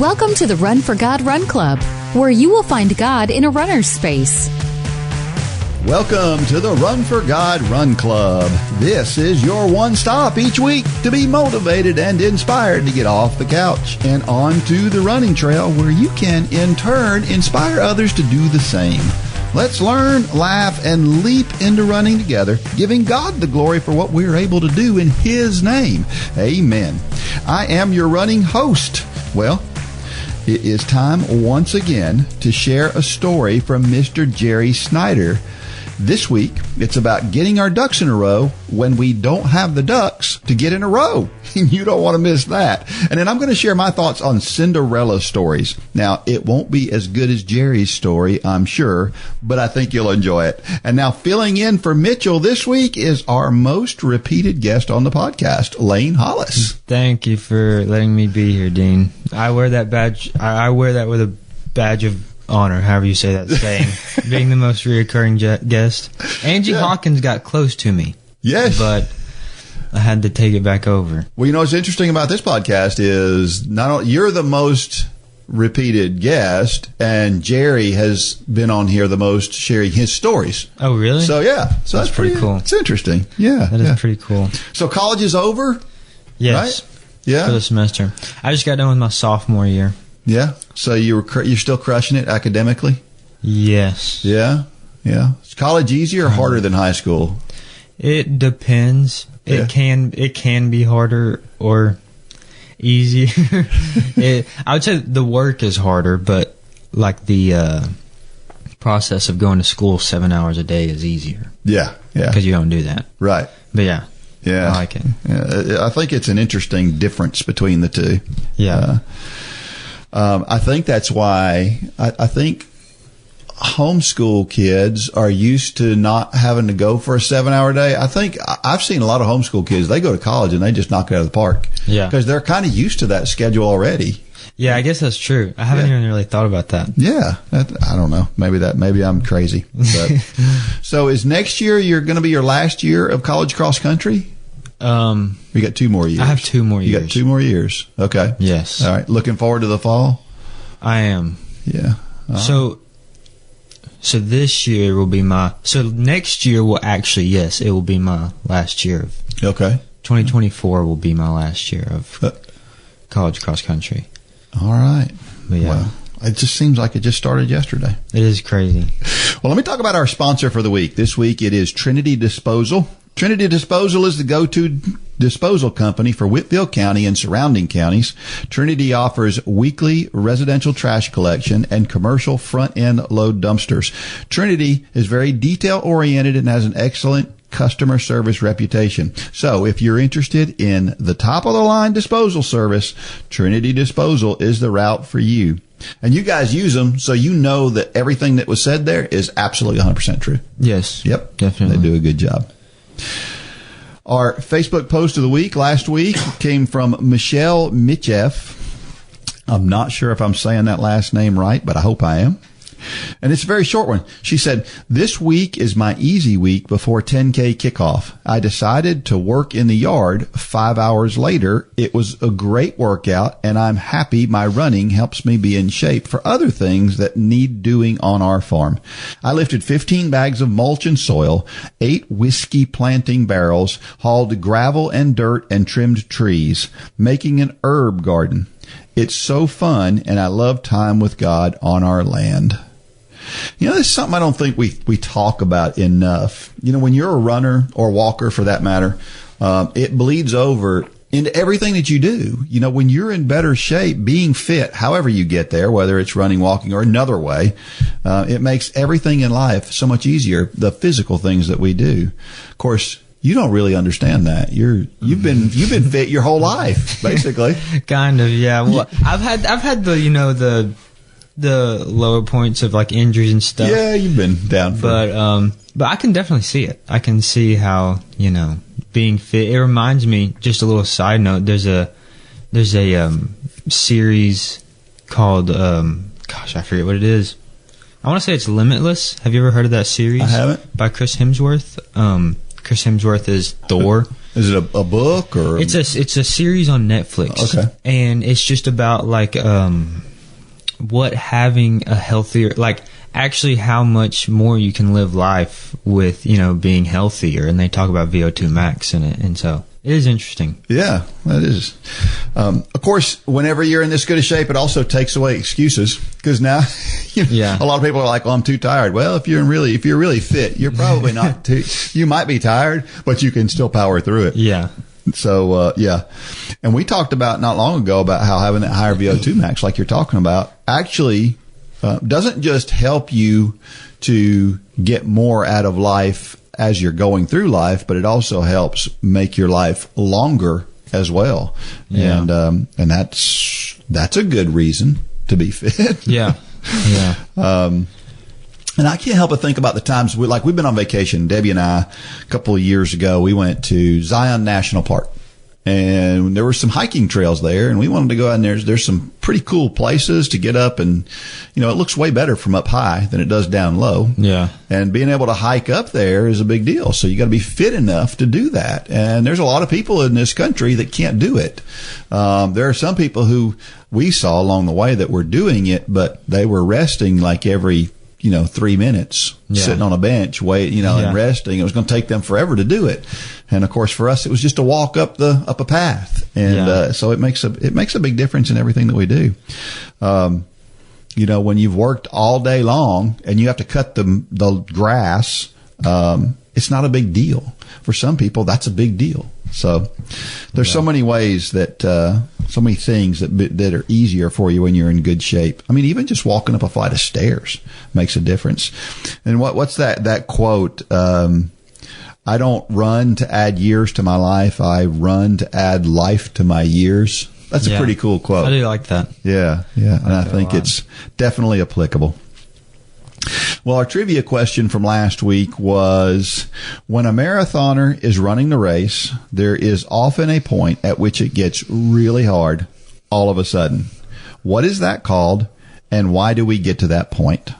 Welcome to the Run for God Run Club, where you will find God in a runner's space. Welcome to the Run for God Run Club. This is your one stop each week to be motivated and inspired to get off the couch and onto the running trail, where you can in turn inspire others to do the same. Let's learn, laugh, and leap into running together, giving God the glory for what we're able to do in His name. Amen. I am your running host. Well, it is time once again to share a story from Mr. Jerry Snider. This week, it's about getting our ducks in a row when we don't have the ducks to get in a row. You don't want to miss that. And then I'm going to share my thoughts on Cinderella stories. Now, it won't be as good as Jerry's story, I'm sure, but I think you'll enjoy it. And now, filling in for Mitchell this week is our most repeated guest on the podcast, Lane Hollis. Thank you for letting me be here, Dean. I wear that badge. I wear that with a badge of honor, however you say that saying, being the most reoccurring guest. Angie Hawkins got close to me. Yes. But I had to take it back over. Well, you know what's interesting about this podcast is not only you're the most repeated guest, and Jerry has been on here the most, sharing his stories. Oh, really? So, yeah. So that's pretty cool. It's interesting. Yeah. That is pretty cool. So college is over? Yes. Right? Yeah. For the semester. I just got done with my sophomore year. Yeah. So you're still crushing it academically? Yes. Yeah. Yeah. Is college easier or harder than high school? It depends. Yeah. It can be harder or easier. I would say the work is harder, but like the process of going to school 7 hours a day is easier. Yeah. Yeah. Because you don't do that. Right. But yeah. Yeah. I like it. Yeah. I think it's an interesting difference between the two. Yeah. I think that's why I think homeschool kids are used to not having to go for a 7-hour day. I think I've seen a lot of homeschool kids, they go to college and they just knock it out of the park. Yeah. Because they're kind of used to that schedule already. Yeah, I guess that's true. I haven't even really thought about that. Yeah. I don't know. Maybe I'm crazy. But, so is next year you're going to be your last year of college cross country? You got 2 more years. I have 2 more years. You got 2 more years. Okay. Yes. All right. Looking forward to the fall? I am. Yeah. So this year will be next year will actually, yes, it will be my last year. Okay. 2024 will be my last year of college cross country. All right. But yeah. Well, it just seems like it just started yesterday. It is crazy. Well, let me talk about our sponsor for the week. This week it is Trinity Disposal. Trinity Disposal is the go-to disposal company for Whitfield County and surrounding counties. Trinity offers weekly residential trash collection and commercial front-end load dumpsters. Trinity is very detail-oriented and has an excellent customer service reputation. So if you're interested in the top-of-the-line disposal service, Trinity Disposal is the route for you. And you guys use them, so you know that everything that was said there is absolutely 100% true. Yes. Yep. Definitely. They do a good job. Our Facebook post of the week last week came from Michelle Mitcheff. I'm not sure if I'm saying that last name right, but I hope I am. And it's a very short one. She said, "This week is my easy week before 10K kickoff. I decided to work in the yard 5 hours later. It was a great workout, and I'm happy my running helps me be in shape for other things that need doing on our farm. I lifted 15 bags of mulch and soil, 8 whiskey planting barrels, hauled gravel and dirt, and trimmed trees, making an herb garden. It's so fun, and I love time with God on our land." You know, this is something I don't think we talk about enough. You know, when you're a runner or walker for that matter, it bleeds over into everything that you do. You know, when you're in better shape, being fit, however you get there, whether it's running, walking, or another way, it makes everything in life so much easier, the physical things that we do. Of course, you don't really understand that. You've been fit your whole life, basically. Kind of, yeah. Well, I've had the lower points of like injuries and stuff. Yeah, you've been down for but I can definitely see it. I can see how, you know, being fit. It reminds me, just a little side note, there's a series called I forget what it is. I want to say it's Limitless. Have you ever heard of that series? I haven't. By Chris Hemsworth. Chris Hemsworth is Thor. Is it a book or? It's a series on Netflix. Okay. And it's just about like what having a healthier, like actually how much more you can live life with, being healthier. And they talk about VO2 max in it, and so it is interesting. Yeah, that is. Of course, whenever you're in this good a shape, it also takes away excuses, because now a lot of people are like, "Oh, I'm too tired." Well, if you're really fit, you're probably not too. You might be tired, but you can still power through it. Yeah. So and we talked about not long ago about how having that higher VO2 max, like you're talking about, actually doesn't just help you to get more out of life as you're going through life, but it also helps make your life longer as well. Yeah. And that's a good reason to be fit. Yeah. Yeah. And I can't help but think about the times we've been on vacation. Debbie and I, a couple of years ago, we went to Zion National Park. And there were some hiking trails there, and we wanted to go out, and there's some pretty cool places to get up, and it looks way better from up high than it does down low. Yeah. And being able to hike up there is a big deal. So you got to be fit enough to do that. And there's a lot of people in this country that can't do it. There are some people who we saw along the way that were doing it, but they were resting like every 3 minutes, sitting on a bench, and resting. It was going to take them forever to do it. And of course, for us, it was just a walk up a path. And, so it makes a big difference in everything that we do. When you've worked all day long and you have to cut the grass, it's not a big deal. For some people, that's a big deal. So there's so many ways that, so many things that are easier for you when you're in good shape. I mean, even just walking up a flight of stairs makes a difference. And what's that quote? I don't run to add years to my life. I run to add life to my years. That's a pretty cool quote. I do like that. Yeah. Yeah. And I think it's definitely applicable. Well, our trivia question from last week was, when a marathoner is running the race, there is often a point at which it gets really hard all of a sudden. What is that called, and why do we get to that point?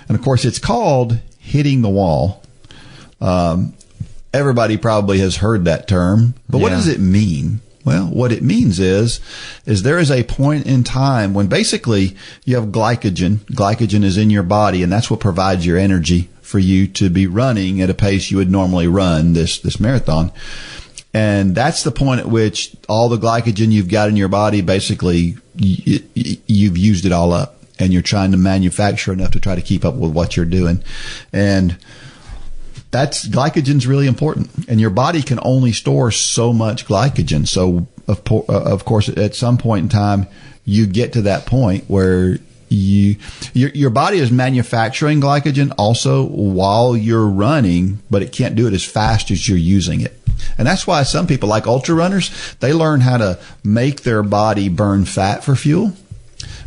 And of course, it's called hitting the wall. Everybody probably has heard that term, but what does it mean? Well, what it means is there is a point in time when basically you have glycogen. Glycogen is in your body, and that's what provides your energy for you to be running at a pace you would normally run this marathon. And that's the point at which all the glycogen you've got in your body, basically you've used it all up, and you're trying to manufacture enough to try to keep up with what you're doing. And glycogen's really important, and your body can only store so much glycogen. So of course, at some point in time, you get to that point where your body is manufacturing glycogen also while you're running, but it can't do it as fast as you're using it. And that's why some people, like ultra runners, they learn how to make their body burn fat for fuel.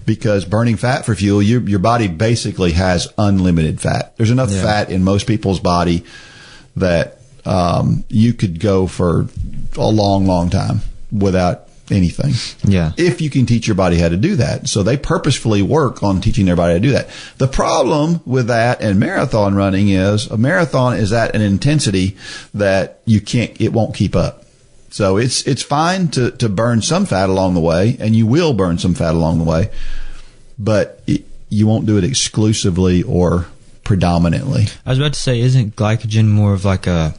Because burning fat for fuel, your body basically has unlimited fat. There's enough fat in most people's body that you could go for a long, long time without anything. Yeah. If you can teach your body how to do that. So they purposefully work on teaching their body how to do that. The problem with that and marathon running is a marathon is at an intensity that it won't keep up. So it's fine to burn some fat along the way, and you will burn some fat along the way, but you won't do it exclusively or predominantly. I was about to say, isn't glycogen more of like I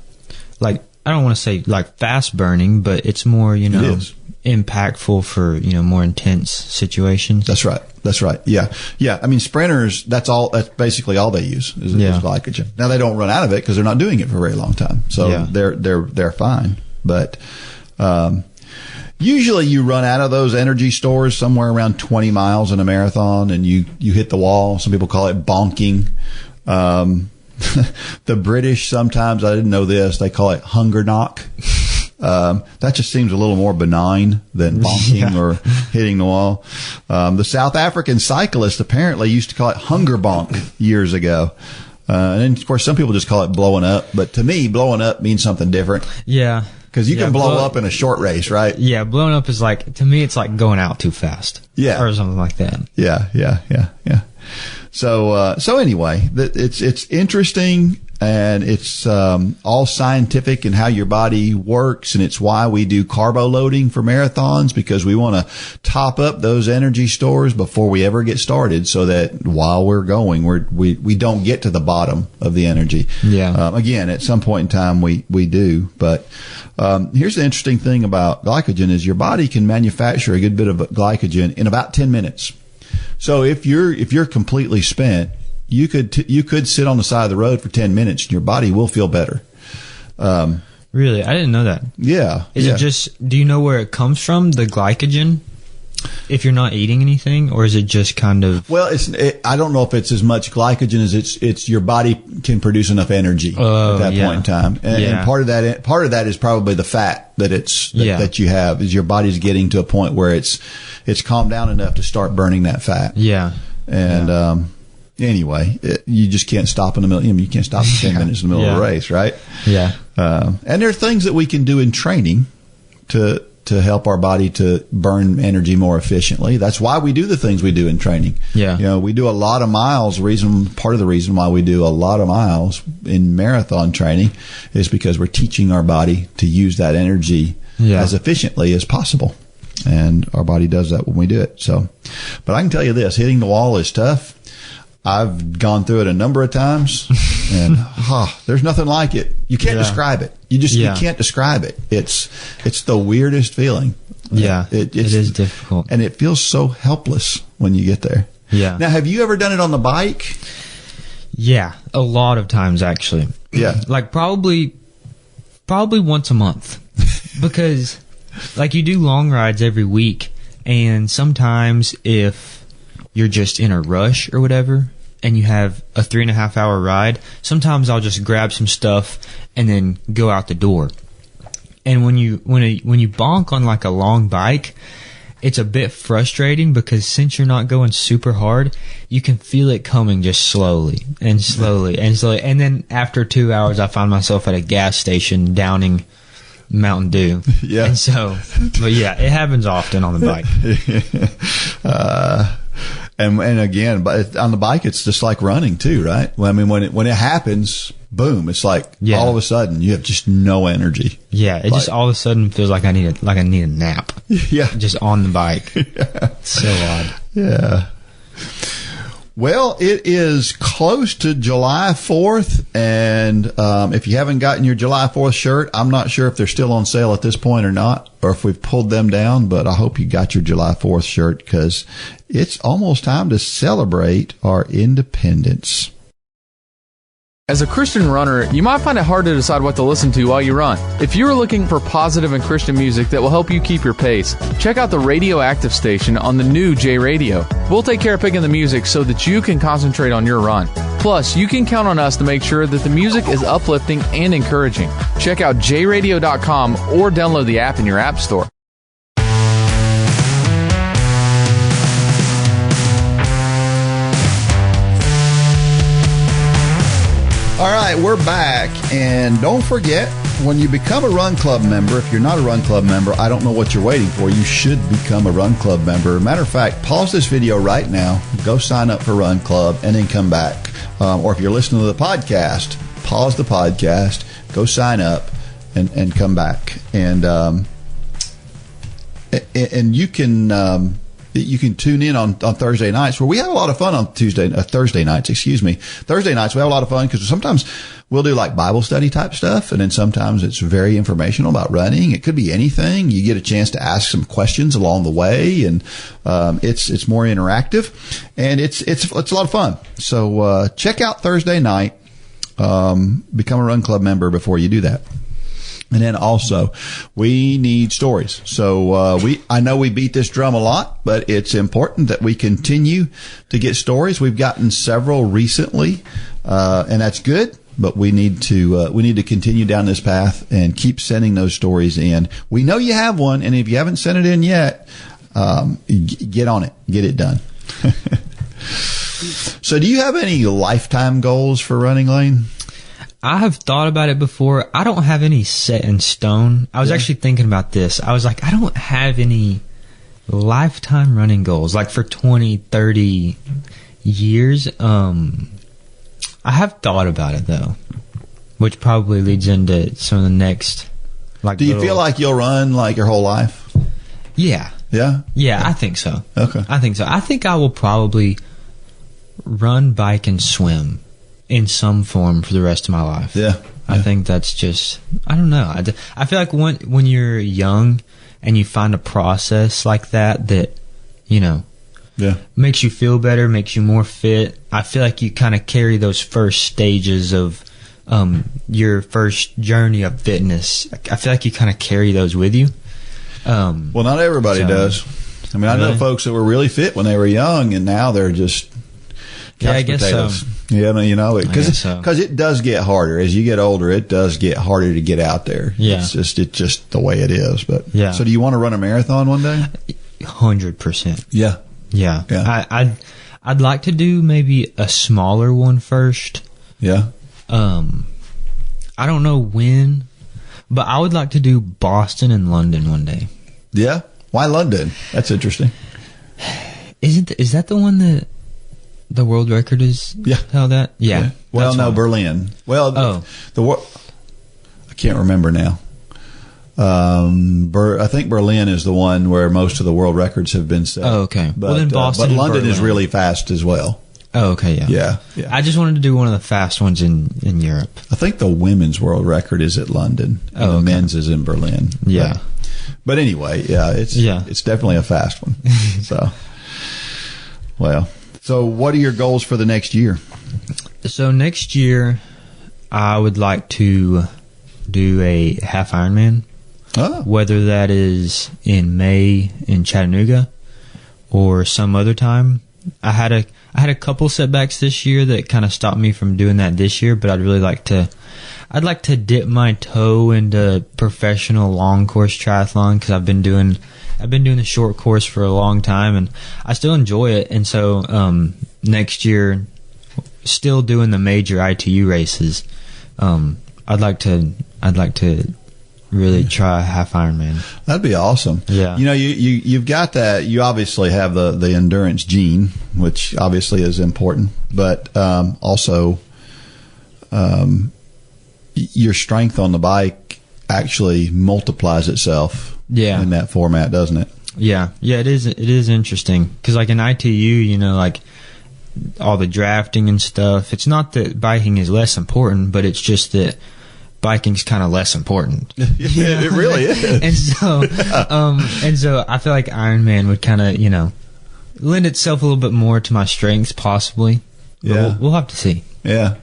don't want to say like fast burning, but it's more, impactful for, more intense situations. That's right. Yeah. Yeah. I mean, sprinters, that's basically all they use is glycogen. Now they don't run out of it because they're not doing it for a very long time. So they're fine. But usually you run out of those energy stores somewhere around 20 miles in a marathon, and you hit the wall. Some people call it bonking. The British sometimes, I didn't know this, they call it hunger knock. That just seems a little more benign than bonking or hitting the wall. The South African cyclists apparently used to call it hunger bonk years ago. And then, of course, some people just call it blowing up. But to me, blowing up means something different. Yeah. Because you can blow up in a short race, right? Yeah, blowing up is to me, it's like going out too fast. Yeah. Or something like that. Yeah. So anyway, it's interesting, and it's all scientific in how your body works, and it's why we do carbo loading for marathons, because we want to top up those energy stores before we ever get started, so that while we're going, we don't get to the bottom of the energy. Yeah. Again, at some point in time we do, but here's the interesting thing about glycogen is your body can manufacture a good bit of glycogen in about 10 minutes. So if you're completely spent, you could sit on the side of the road for 10 minutes and your body will feel better. Really? I didn't know that. Yeah. Is it just, do you know where it comes from, the glycogen? If you're not eating anything, or is it just kind of? Well, I don't know if it's as much glycogen as it's your body can produce enough energy at that point in time. And part of that is probably the fat that you have, is your body's getting to a point where it's calmed down enough to start burning that fat. Yeah. And, anyway, you just can't stop in the middle. You can't stop for 10 minutes in the middle of a race, right? Yeah. And there are things that we can do in training to help our body to burn energy more efficiently. That's why we do the things we do in training. Yeah. We do a lot of miles. Part of the reason why we do a lot of miles in marathon training is because we're teaching our body to use that energy as efficiently as possible. And our body does that when we do it. So, but I can tell you this, hitting the wall is tough. I've gone through it a number of times, and there's nothing like it. You can't describe it. You can't describe it. It's the weirdest feeling. Yeah, it is difficult, and it feels so helpless when you get there. Yeah. Now, have you ever done it on the bike? Yeah, a lot of times actually. Yeah, like probably once a month, because like you do long rides every week, and sometimes if you're just in a rush or whatever, and you have a 3.5 hour ride, sometimes I'll just grab some stuff and then go out the door. And when you bonk on like a long bike, it's a bit frustrating, because since you're not going super hard, you can feel it coming just slowly and slowly and slowly. And then after 2 hours, I find myself at a gas station downing Mountain Dew. Yeah. And so, but yeah, it happens often on the bike. And again, but on the bike, it's just like running too, right? Well, I mean, when it happens, boom, it's like all of a sudden you have just no energy. Yeah, it just all of a sudden feels like I need a nap. Yeah, just on the bike. Yeah. It's so odd. Yeah. Well, it is close to July 4th, and if you haven't gotten your July 4th shirt, I'm not sure if they're still on sale at this point or not, or if we've pulled them down, but I hope you got your July 4th shirt, because it's almost time to celebrate our independence. As a Christian runner, you might find it hard to decide what to listen to while you run. If you are looking for positive and Christian music that will help you keep your pace, check out the Radioactive station on the new J Radio. We'll take care of picking the music so that you can concentrate on your run. Plus, you can count on us to make sure that the music is uplifting and encouraging. Check out jradio.com or download the app in your app store. All right, we're back, and don't forget, when you become a Run Club member, if you're not a Run Club member, I don't know what you're waiting for. You should become a Run Club member. Matter of fact, pause this video right now, go sign up for Run Club, and then come back. Or if you're listening to the podcast, pause the podcast, go sign up, and come back. And you can... You can tune in on Thursday nights, where we have a lot of fun on Thursday nights, Thursday nights, we have a lot of fun, because sometimes we'll do like Bible study type stuff, and then sometimes it's very informational about running. It could be anything. You get a chance to ask some questions along the way, and it's more interactive, and it's a lot of fun. So check out Thursday night. Become a Run Club member before you do that. And then also, we need stories. So I know we beat this drum a lot, but it's important that we continue to get stories. We've gotten several recently, and that's good. But we need to continue down this path and keep sending those stories in. We know you have one, and if you haven't sent it in yet, get on it, get it done. So, do you have any lifetime goals for running, Lane? I have thought about it before. I don't have any set in stone. I was actually thinking about this. I was like, I don't have any lifetime running goals, like for 20, 30 years, I have thought about it though, which probably leads into some of the next. Like, do you feel like you'll run like your whole life? Yeah. Yeah? Yeah, I think so. Okay. I think so. I think I will probably run, bike, and swim in some form for the rest of my life. Yeah. I think that's just, I don't know. I feel like when you're young and you find a process like that, you know, makes you feel better, makes you more fit. I feel like you kind of carry those first stages of your first journey of fitness. I feel like you kind of carry those with you. Well, not everybody does. I mean, I know folks that were really fit when they were young, and now they're just couch potatoes. Yeah, I mean, you know, because it does get harder as you get older. It does get harder to get out there. Yeah, it's just the way it is. But so, do you want to run a marathon one day? 100%. Yeah. I'd like to do maybe a smaller one first. Yeah. I don't know when, but I would like to do Boston and London one day. Yeah? Why London? That's interesting. Is that the one that the world record is held at? Yeah. Well, no, Berlin. Well, I can't remember now. I think Berlin is the one where most of the world records have been set. Oh, okay. But, well, then Boston but London and is really fast as well. Oh, okay, yeah. I just wanted to do one of the fast ones in Europe. I think the women's world record is at London. And the men's is in Berlin. Yeah. But anyway, it's definitely a fast one. So what are your goals for the next year? So next year, I would like to do a half Ironman. Oh. Whether that is in May in Chattanooga or some other time. I had a couple setbacks this year that kind of stopped me from doing that this year, but I'd like to dip my toe into professional long course triathlon, because I've been doing the short course for a long time and I still enjoy it. And so next year, still doing the major ITU races. I'd like to really try a half Ironman. That'd be awesome. Yeah. You know, you've got that. You obviously have the endurance gene, which obviously is important, but also your strength on the bike actually multiplies itself. Yeah. In that format, doesn't it? Yeah. Yeah. It is interesting, because like in ITU, you know, like all the drafting and stuff. It's not that biking is less important, but it's just that biking's kind of less important. Yeah, it really is. And so I feel like Ironman would kind of, you know, lend itself a little bit more to my strengths, possibly. But we'll have to see. Yeah.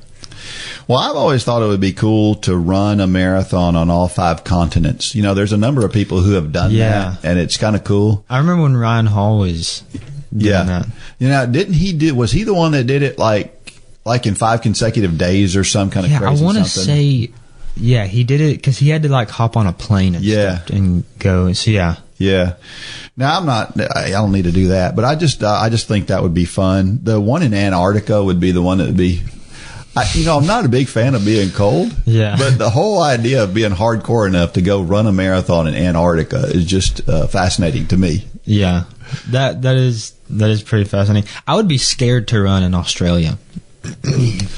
Well, I've always thought it would be cool to run a marathon on all 5 continents. You know, there's a number of people who have done that, and it's kind of cool. I remember when Ryan Hall was doing that. You know, was he the one that did it like in 5 consecutive days or some kind of crazy something? I want to say, yeah, he did it because he had to like hop on a plane and stuff and go. So yeah. Now I don't need to do that, but I just think that would be fun. The one in Antarctica would be the one that would be. I'm not a big fan of being cold. Yeah. But the whole idea of being hardcore enough to go run a marathon in Antarctica is just fascinating to me. Yeah. That is pretty fascinating. I would be scared to run in Australia.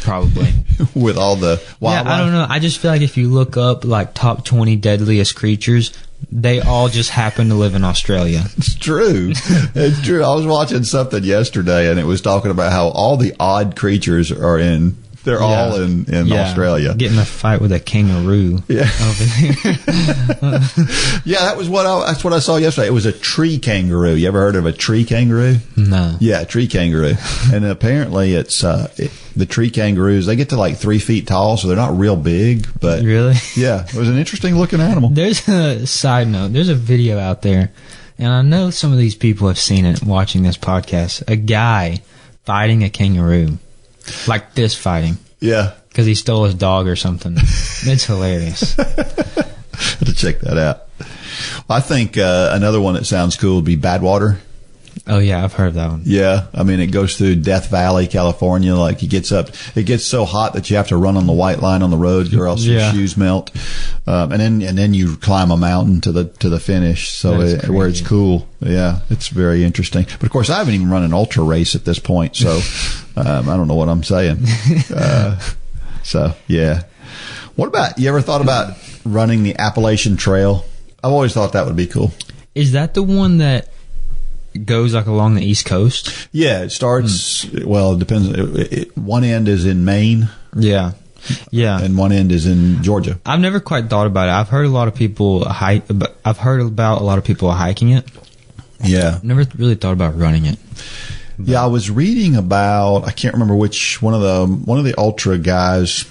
Probably. With all the wildlife. Yeah, I don't know. I just feel like if you look up like top 20 deadliest creatures, they all just happen to live in Australia. It's true. It's true. I was watching something yesterday and it was talking about how all the odd creatures are in. They're all in Australia. Getting a fight with a kangaroo. Yeah. Over there. Yeah, that's what I saw yesterday. It was a tree kangaroo. You ever heard of a tree kangaroo? No. Yeah, a tree kangaroo. And apparently it's the tree kangaroos, they get to like 3 feet tall, so they're not real big. But really? Yeah, it was an interesting looking animal. There's a side note. There's a video out there, and I know some of these people have seen it watching this podcast. A guy fighting a kangaroo. Like fist fighting. Yeah. Because he stole his dog or something. It's hilarious. Have to check that out. I think another one that sounds cool would be Badwater. Oh, yeah, I've heard of that one. Yeah. I mean, it goes through Death Valley, California. Like, it gets so hot that you have to run on the white line on the road or else your shoes melt. And then you climb a mountain to the finish. So where it's cool. Yeah. It's very interesting. But of course, I haven't even run an ultra race at this point. So, I don't know what I'm saying. So yeah. What about, you ever thought about running the Appalachian Trail? I've always thought that would be cool. Is that the one that goes like along the East Coast? Yeah. It starts, well, it depends. One end is in Maine. Yeah. Yeah. And one end is in Georgia. I've never quite thought about it. I've heard a lot of people I've heard about a lot of people hiking it. Yeah. I've never really thought about running it. Yeah, I was reading about, I can't remember which one of the ultra guys,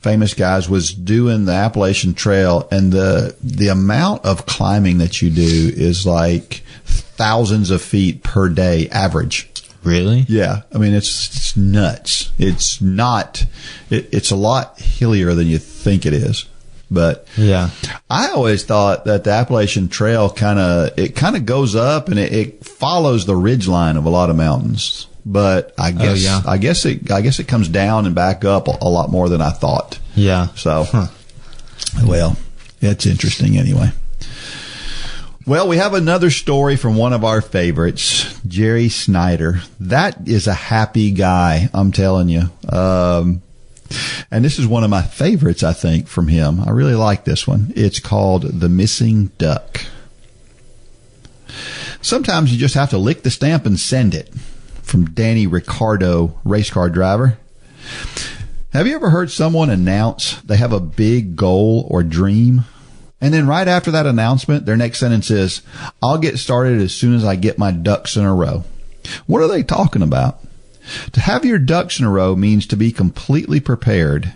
famous guys, was doing the Appalachian Trail, and the amount of climbing that you do is like thousands of feet per day average. Really? Yeah. I mean, it's nuts. It's not, it's a lot hillier than you think it is. But yeah, I always thought that the Appalachian Trail kind of goes up and it follows the ridge line of a lot of mountains. But I guess it comes down and back up a lot more than I thought. Yeah. So, well, it's interesting anyway. Well, we have another story from one of our favorites, Jerry Snider. That is a happy guy, I'm telling you. And this is one of my favorites, I think, from him. I really like this one. It's called The Missing Duck. Sometimes you just have to lick the stamp and send it. From Danny Ricardo, race car driver. Have you ever heard someone announce they have a big goal or dream? And then right after that announcement, their next sentence is, I'll get started as soon as I get my ducks in a row. What are they talking about? To have your ducks in a row means to be completely prepared.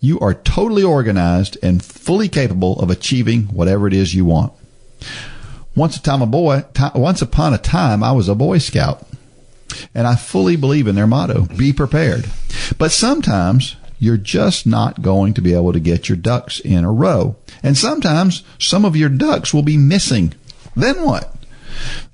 You are totally organized and fully capable of achieving whatever it is you want. Once upon a time, I was a Boy Scout. And I fully believe in their motto, be prepared. But sometimes you're just not going to be able to get your ducks in a row. And sometimes some of your ducks will be missing. Then what?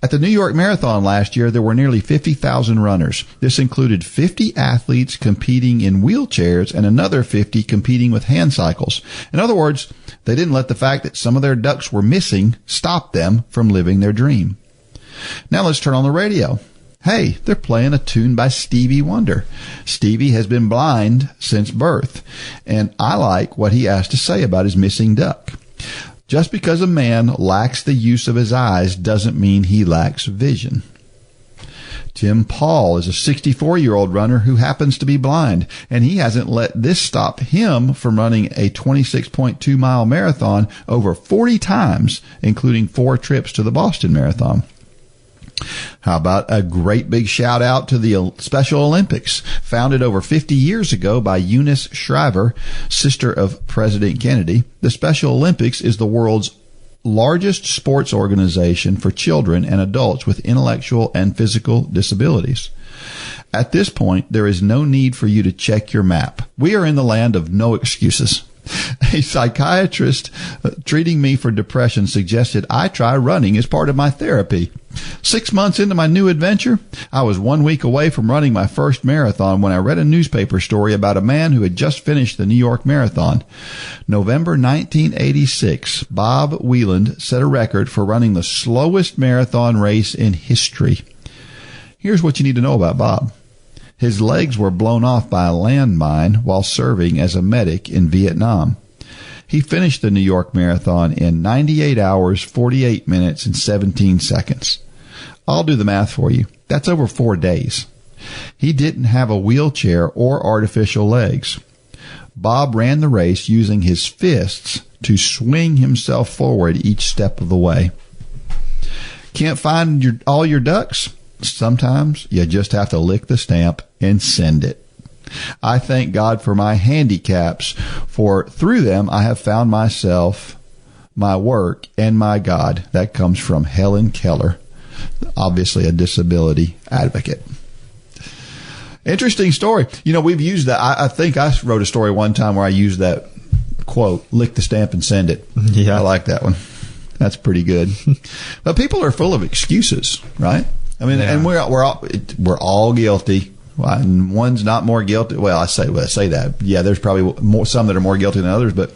At the New York Marathon last year, there were nearly 50,000 runners. This included 50 athletes competing in wheelchairs and another 50 competing with hand cycles. In other words, they didn't let the fact that some of their ducks were missing stop them from living their dream. Now let's turn on the radio. Hey, they're playing a tune by Stevie Wonder. Stevie has been blind since birth, and I like what he has to say about his missing duck. Just because a man lacks the use of his eyes doesn't mean he lacks vision. Tim Paul is a 64-year-old runner who happens to be blind, and he hasn't let this stop him from running a 26.2-mile marathon over 40 times, including 4 trips to the Boston Marathon. How about a great big shout out to the Special Olympics, founded over 50 years ago by Eunice Shriver, sister of President Kennedy. The Special Olympics is the world's largest sports organization for children and adults with intellectual and physical disabilities. At this point, there is no need for you to check your map. We are in the land of no excuses. A psychiatrist treating me for depression suggested I try running as part of my therapy. 6 months into my new adventure, I was 1 week away from running my first marathon when I read a newspaper story about a man who had just finished the New York Marathon. November 1986, Bob Wieland set a record for running the slowest marathon race in history. Here's what you need to know about Bob. His legs were blown off by a landmine while serving as a medic in Vietnam. He finished the New York Marathon in 98 hours, 48 minutes, and 17 seconds. I'll do the math for you. That's over 4 days. He didn't have a wheelchair or artificial legs. Bob ran the race using his fists to swing himself forward each step of the way. Can't find all your ducks? Sometimes you just have to lick the stamp and send it. I thank God for my handicaps, for through them I have found myself, my work, and my God. That comes from Helen Keller, obviously a disability advocate. Interesting story. You know, we've used that. I think I wrote a story one time where I used that quote, lick the stamp and send it. Yeah. I like that one. That's pretty good. But people are full of excuses, right? I mean, and we're all guilty. And one's not more guilty. Well, I say that. Yeah, there's probably some that are more guilty than others, but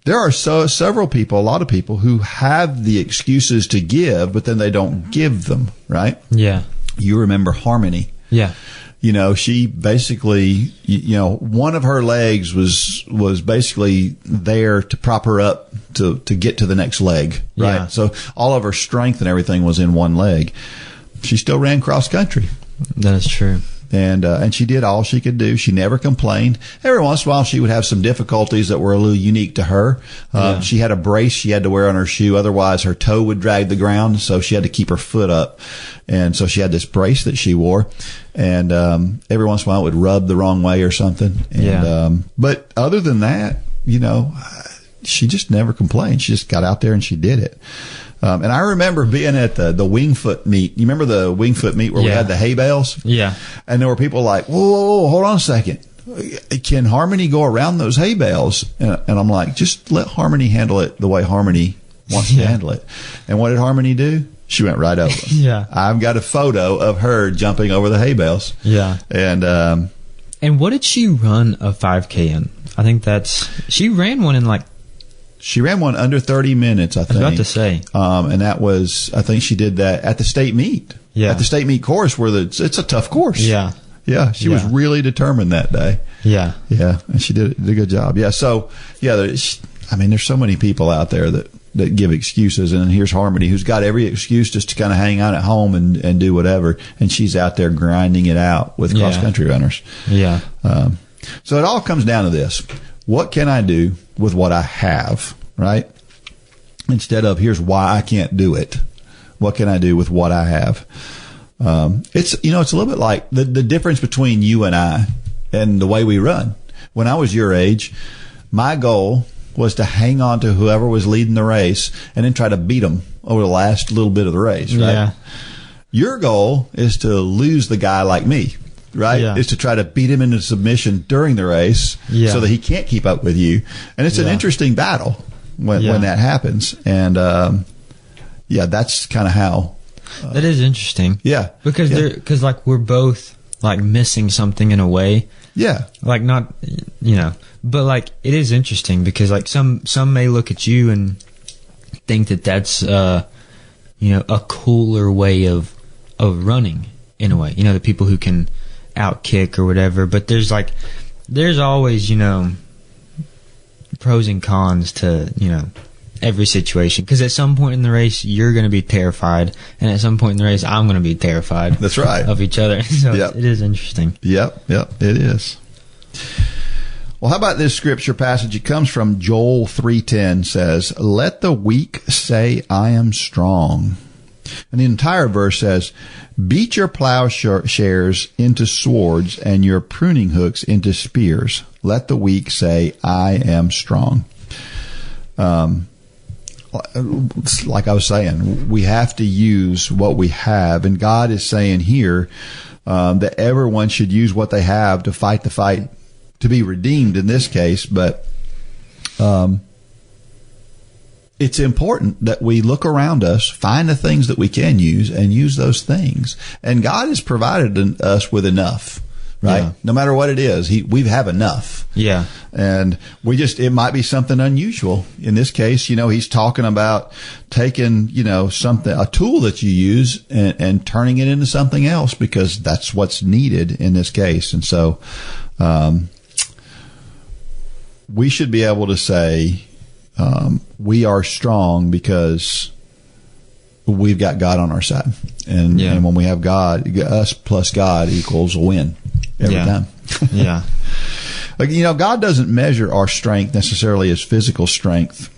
there are several people, a lot of people who have the excuses to give, but then they don't give them, right? Yeah. You remember Harmony. Yeah. You know, she basically, one of her legs was basically there to prop her up to get to the next leg, right? Yeah. So all of her strength and everything was in one leg. She still ran cross country. That is true. And she did all she could do. She never complained. Every once in a while, she would have some difficulties that were a little unique to her. She had a brace she had to wear on her shoe. Otherwise, her toe would drag the ground. So she had to keep her foot up. And so she had this brace that she wore. And every once in a while, it would rub the wrong way or something. And, but other than that, she just never complained. She just got out there and she did it. And I remember being at the Wingfoot meet. You remember the Wingfoot meet where we had the hay bales? Yeah. And there were people like, whoa, hold on a second. Can Harmony go around those hay bales? And I'm like, just let Harmony handle it the way Harmony wants to handle it. And what did Harmony do? She went right over. Yeah. I've got a photo of her jumping over the hay bales. Yeah. And what did she run a 5K in? I think she ran one in she ran one under 30 minutes, I think. I was about to say. And that was, I think she did that at the state meet. Yeah. At the state meet course where it's a tough course. Yeah. Yeah. She was really determined that day. Yeah. Yeah. And she did a good job. Yeah. So, there's so many people out there that give excuses. And here's Harmony, who's got every excuse just to kind of hang out at home and do whatever. And she's out there grinding it out with cross country runners. Yeah. So it all comes down to this. What can I do with what I have, right? Instead of here's why I can't do it. What can I do with what I have? It's a little bit like the difference between you and I and the way we run. When I was your age, my goal was to hang on to whoever was leading the race and then try to beat them over the last little bit of the race, right? Yeah. Your goal is to lose the guy like me. Right? Yeah. Is to try to beat him into submission during the race so that he can't keep up with you. And it's an interesting battle when that happens. And, that's kind of how. That is interesting. Yeah. Because we're both missing something in a way. Yeah. Not, but it is interesting because some may look at you and think that that's, a cooler way of running in a way. The people who can outkick or whatever, but there's always pros and cons to every situation, because at some point in the race you're going to be terrified, and at some point in the race I'm going to be terrified. That's right. Of each other. So it is interesting. Yep, it is. Well, how about this scripture passage? It comes from Joel 3:10, says, "Let the weak say I am strong." And the entire verse says, "Beat your plowshares into swords and your pruning hooks into spears. Let the weak say, I am strong." Like I was saying, we have to use what we have. And God is saying here that everyone should use what they have to fight the fight, to be redeemed in this case. But it's important that we look around us, find the things that we can use, and use those things. And God has provided us with enough, right? Yeah. No matter what it is, we have enough. Yeah. And it might be something unusual. In this case, he's talking about taking, a tool that you use and turning it into something else, because that's what's needed in this case. And so, we should be able to say, we are strong because we've got God on our side. And when we have God, us plus God equals a win every time. Yeah. God doesn't measure our strength necessarily as physical strength.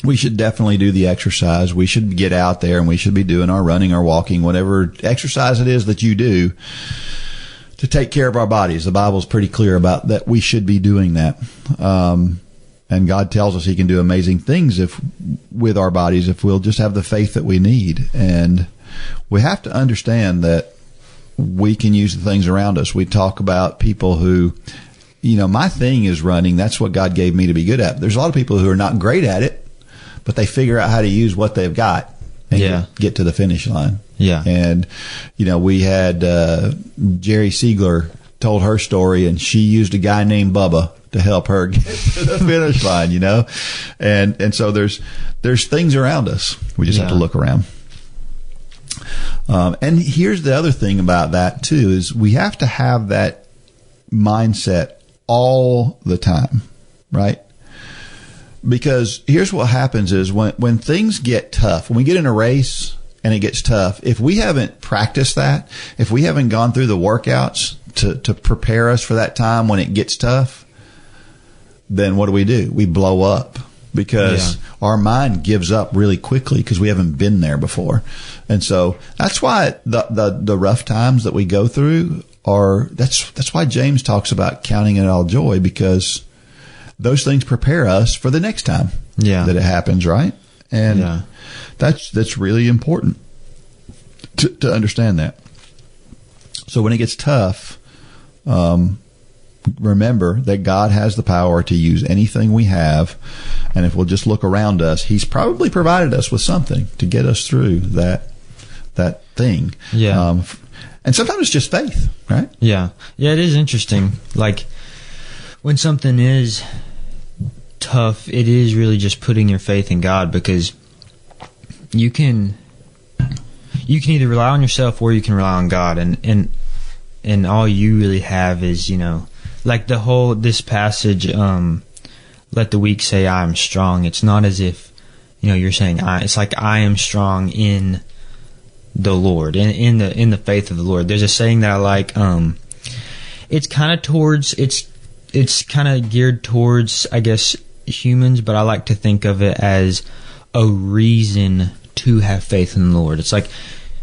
We should definitely do the exercise. We should get out there and we should be doing our running or walking, whatever exercise it is that you do to take care of our bodies. The Bible's pretty clear about that. We should be doing that. And God tells us He can do amazing things with our bodies if we'll just have the faith that we need. And we have to understand that we can use the things around us. We talk about people who, my thing is running. That's what God gave me to be good at. There's a lot of people who are not great at it, but they figure out how to use what they've got and get to the finish line. Yeah. And, we had Jerry Siegler told her story, and she used a guy named Bubba to help her get to the finish line, And so there's things around us. We just have to look around. And here's the other thing about that, too, is we have to have that mindset all the time, right? Because here's what happens is when things get tough, when we get in a race and it gets tough, if we haven't practiced that, if we haven't gone through the workouts to prepare us for that time when it gets tough, then what do? We blow up because our mind gives up really quickly because we haven't been there before. And so that's why the rough times that we go through that's why James talks about counting it all joy, because those things prepare us for the next time that it happens, right? And that's really important to understand that. So when it gets tough, remember that God has the power to use anything we have. And if we'll just look around us, He's probably provided us with something to get us through that thing. Yeah. And sometimes it's just faith, right? Yeah. Yeah, it is interesting. Like, when something is tough, it is really just putting your faith in God, because you can either rely on yourself or you can rely on God, and all you really have is, like this passage, let the weak say I am strong. It's not as if, you're saying it's like I am strong in the Lord, in the faith of the Lord. There's a saying that I like, it's kind of geared towards, I guess, humans, but I like to think of it as a reason to have faith in the Lord. It's like,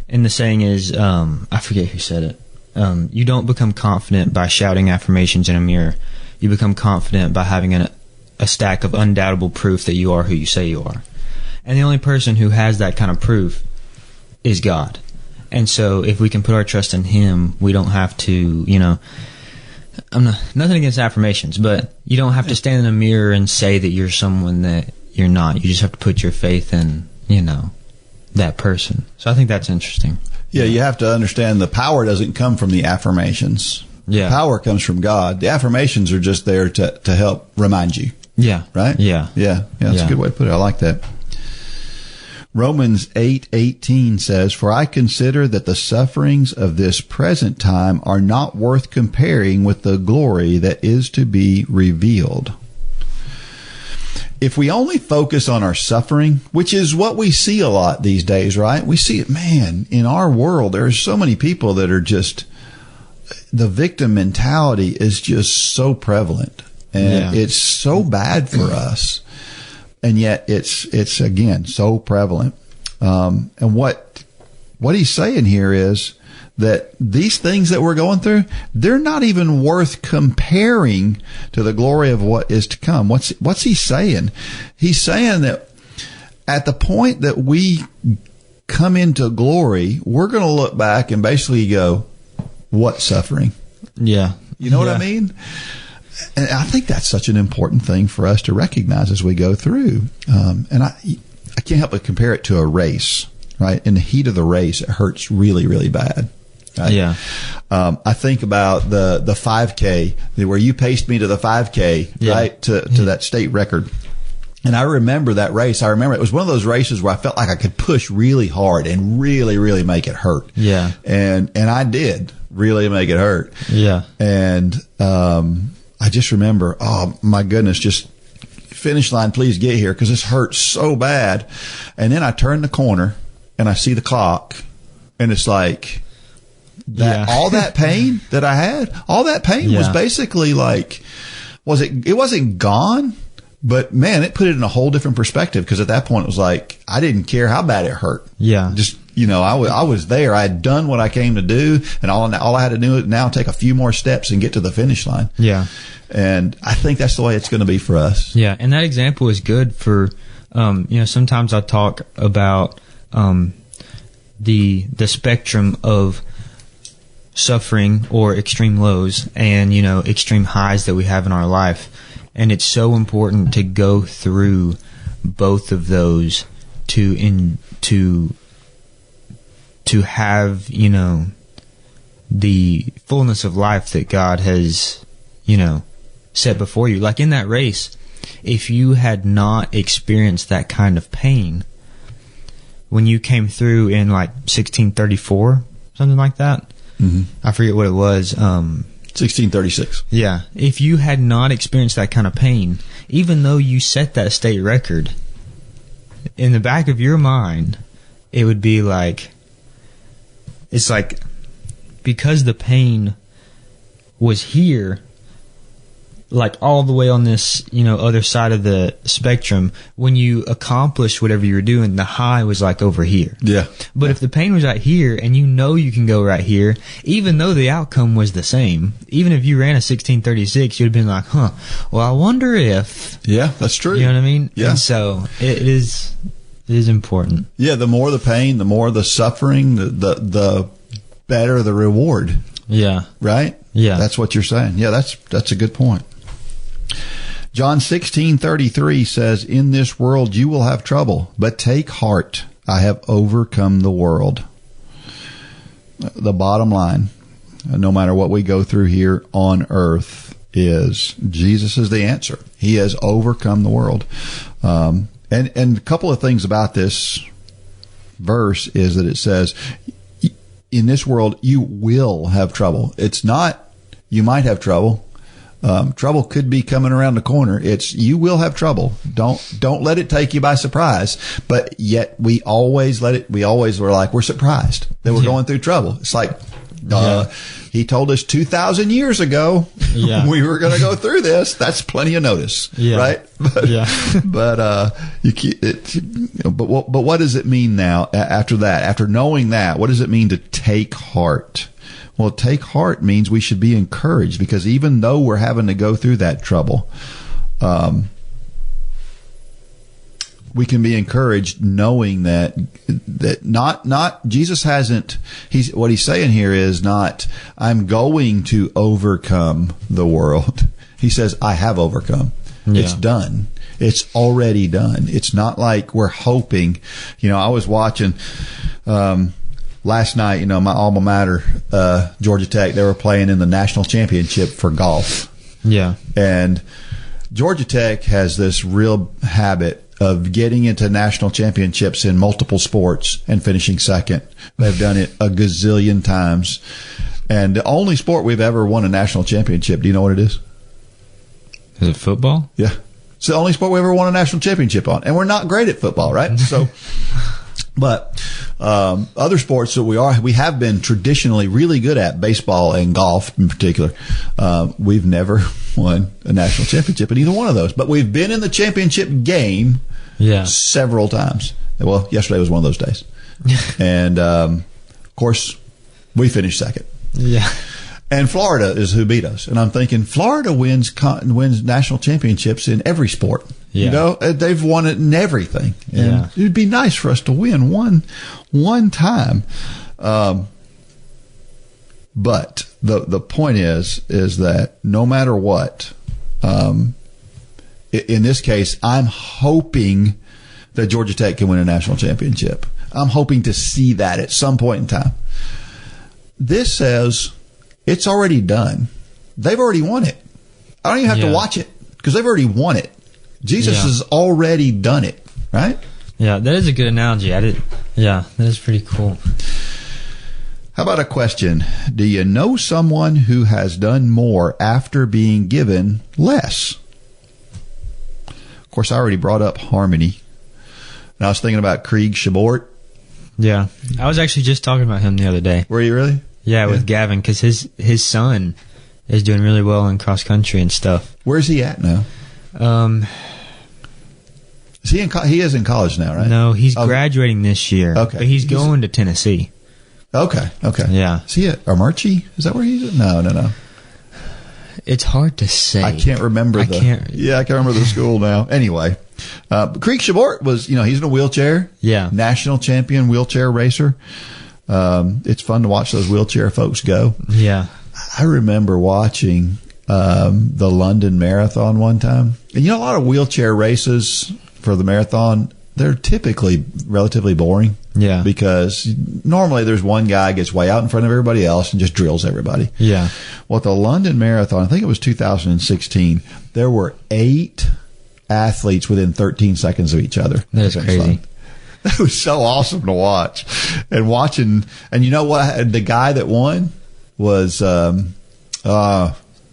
and the saying is, I forget who said it. You don't become confident by shouting affirmations in a mirror. You become confident by having a stack of undoubtable proof that you are who you say you are. And the only person who has that kind of proof is God. And so if we can put our trust in Him, we don't have to, nothing against affirmations, but you don't have to stand in a mirror and say that you're someone that you're not. You just have to put your faith in, that person. So I think that's interesting. Yeah, you have to understand the power doesn't come from the affirmations. Yeah. Power comes from God. The affirmations are just there to help remind you. Yeah. Right? Yeah. Yeah. That's a good way to put it. I like that. Romans 8:18 says, "For I consider that the sufferings of this present time are not worth comparing with the glory that is to be revealed." If we only focus on our suffering, which is what we see a lot these days, right? We see it, man, in our world, there are so many people that are just, the victim mentality is just so prevalent. And it's so bad for us. And yet it's again, so prevalent. And what he's saying here is that these things that we're going through, they're not even worth comparing to the glory of what is to come. What's he saying? He's saying that at the point that we come into glory, we're going to look back and basically go, what suffering? Yeah. You know what I mean? And I think that's such an important thing for us to recognize as we go through. And I can't help but compare it to a race, right? In the heat of the race, it hurts really, really bad. Right? Yeah. I think about the 5K, where you paced me to the 5K, right? To that state record. And I remember that race. I remember it was one of those races where I felt like I could push really hard and really, really make it hurt. Yeah. And I did really make it hurt. Yeah. And, I just remember, oh my goodness, just finish line, please get here, because this hurts so bad. And then I turn the corner and I see the clock, and it's like that. All that pain that I had, all that pain was basically like, it wasn't gone, but man, it put it in a whole different perspective, because at that point it was like I didn't care how bad it hurt. Yeah, just I was there. I had done what I came to do, and all I had to do is now take a few more steps and get to the finish line. Yeah, and I think that's the way it's going to be for us. Yeah, and that example is good for sometimes I talk about the spectrum of suffering or extreme lows and extreme highs that we have in our life, and it's so important to go through both of those to to have, the fullness of life that God has, set before you. Like in that race, if you had not experienced that kind of pain, when you came through in like 1634, something like that, I forget what it was. 1636. Yeah. If you had not experienced that kind of pain, even though you set that state record, in the back of your mind, it would be like, it's like, because the pain was here, like all the way on this, other side of the spectrum, when you accomplished whatever you were doing, the high was like over here. Yeah. But if the pain was right here and you can go right here, even though the outcome was the same, even if you ran a 1636, you'd have been like, well, I wonder if. Yeah, that's true. You know what I mean? Yeah. And so it is important. Yeah, the more the pain, the more the suffering, the better the reward. Yeah. Right? Yeah. That's what you're saying. Yeah, that's a good point. John 16:33 says, "In this world you will have trouble, but take heart. I have overcome the world." The bottom line, no matter what we go through here on earth, is Jesus is the answer. He has overcome the world. And a couple of things about this verse is that it says, in this world you will have trouble. It's not you might have trouble. Trouble could be coming around the corner. It's you will have trouble. Don't let it take you by surprise. But yet we always were like, we're surprised that we're going through trouble. It's like, he told us 2,000 years ago we were going to go through this. That's plenty of notice, right? But what does it mean now after that? After knowing that, what does it mean to take heart? Well, take heart means we should be encouraged, because even though we're having to go through that trouble, we can be encouraged knowing that not Jesus hasn't. What he's saying here is not, I'm going to overcome the world. He says, I have overcome. Yeah. It's done. It's already done. It's not like we're hoping. I was watching. Last night, my alma mater, Georgia Tech, they were playing in the national championship for golf. Yeah. And Georgia Tech has this real habit of getting into national championships in multiple sports and finishing second. They've done it a gazillion times. And the only sport we've ever won a national championship, do you know what it is? Is it football? Yeah. It's the only sport we ever won a national championship on. And we're not great at football, right? So... But other sports that we have been traditionally really good at, baseball and golf in particular, we've never won a national championship in either one of those. But we've been in the championship game several times. Well, yesterday was one of those days. And, of course, we finished second. Yeah. And Florida is who beat us. And I'm thinking, Florida wins national championships in every sport. Yeah. They've won it in everything. And it'd be nice for us to win one time. But the point is that no matter what, in this case, I'm hoping that Georgia Tech can win a national championship. I'm hoping to see that at some point in time. This says it's already done. They've already won it. I don't even have to watch it because they've already won it. Jesus has already done it, right? Yeah, that is a good analogy. That is pretty cool. How about a question? Do you know someone who has done more after being given less? Of course, I already brought up Harmony. And I was thinking about Krieg Shabort. Yeah. I was actually just talking about him the other day. Were you really? Yeah, with Gavin, because his son is doing really well in cross country and stuff. Where's he at now? Is he is in college now, right? No, he's graduating this year. Okay. But he's going to Tennessee. Okay. Yeah. Is he at Armurchie? Is that where he's at? No. It's hard to say. I can't remember I can't remember the school now. Anyway, Krieg Shabort was, he's in a wheelchair. Yeah. National champion wheelchair racer. It's fun to watch those wheelchair folks go. Yeah. I remember watching the London Marathon one time. And a lot of wheelchair races for the marathon, they're typically relatively boring. Yeah. Because normally there's one guy gets way out in front of everybody else and just drills everybody. Yeah. Well, at the London Marathon, I think it was 2016, there were 8 athletes within 13 seconds of each other. That's crazy. That was so awesome to watch. And you know what? The guy that won was,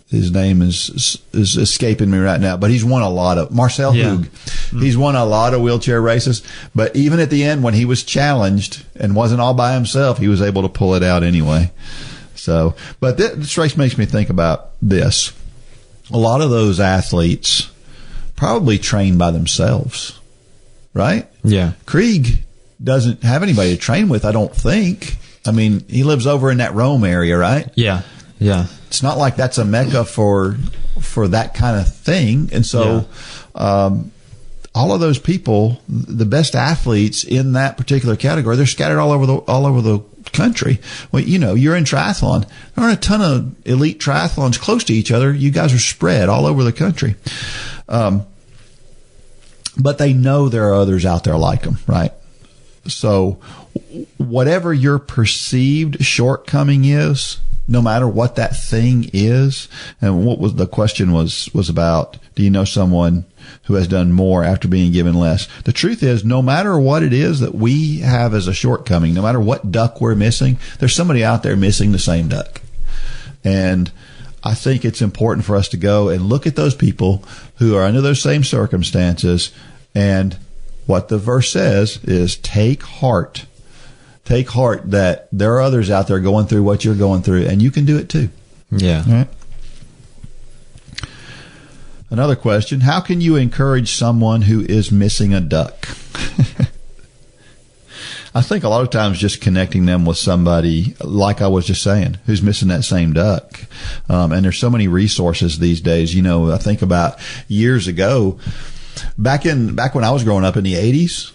his name is escaping me right now, but he's won a lot of, Marcel Hug. He's won a lot of wheelchair races, but even at the end when he was challenged and wasn't all by himself, he was able to pull it out anyway. So, but this race makes me think about this. A lot of those athletes probably train by themselves, right? Yeah. Krieg doesn't have anybody to train with, I don't think. I mean, he lives over in that Rome area, right? Yeah. Yeah. It's not like that's a mecca for that kind of thing. And so, all of those people, the best athletes in that particular category, they're scattered all over the country. Well, you know, you're in triathlon. There aren't a ton of elite triathlons close to each other. You guys are spread all over the country. But they know there are others out there like them, right? So whatever your perceived shortcoming is, no matter what that thing is, and what was the question was about, do you know someone who has done more after being given less? The truth is, no matter what it is that we have as a shortcoming, no matter what duck we're missing, there's somebody out there missing the same duck. And I think it's important for us to go and look at those people who are under those same circumstances. And what the verse says is, take heart. Take heart that there are others out there going through what you're going through, and you can do it too. Yeah. All right. Another question: how can you encourage someone who is missing a duck? I think a lot of times just connecting them with somebody, like I was just saying, who's missing that same duck. And there's so many resources these days. You know, I think about years ago, back when I was growing up in the 80s,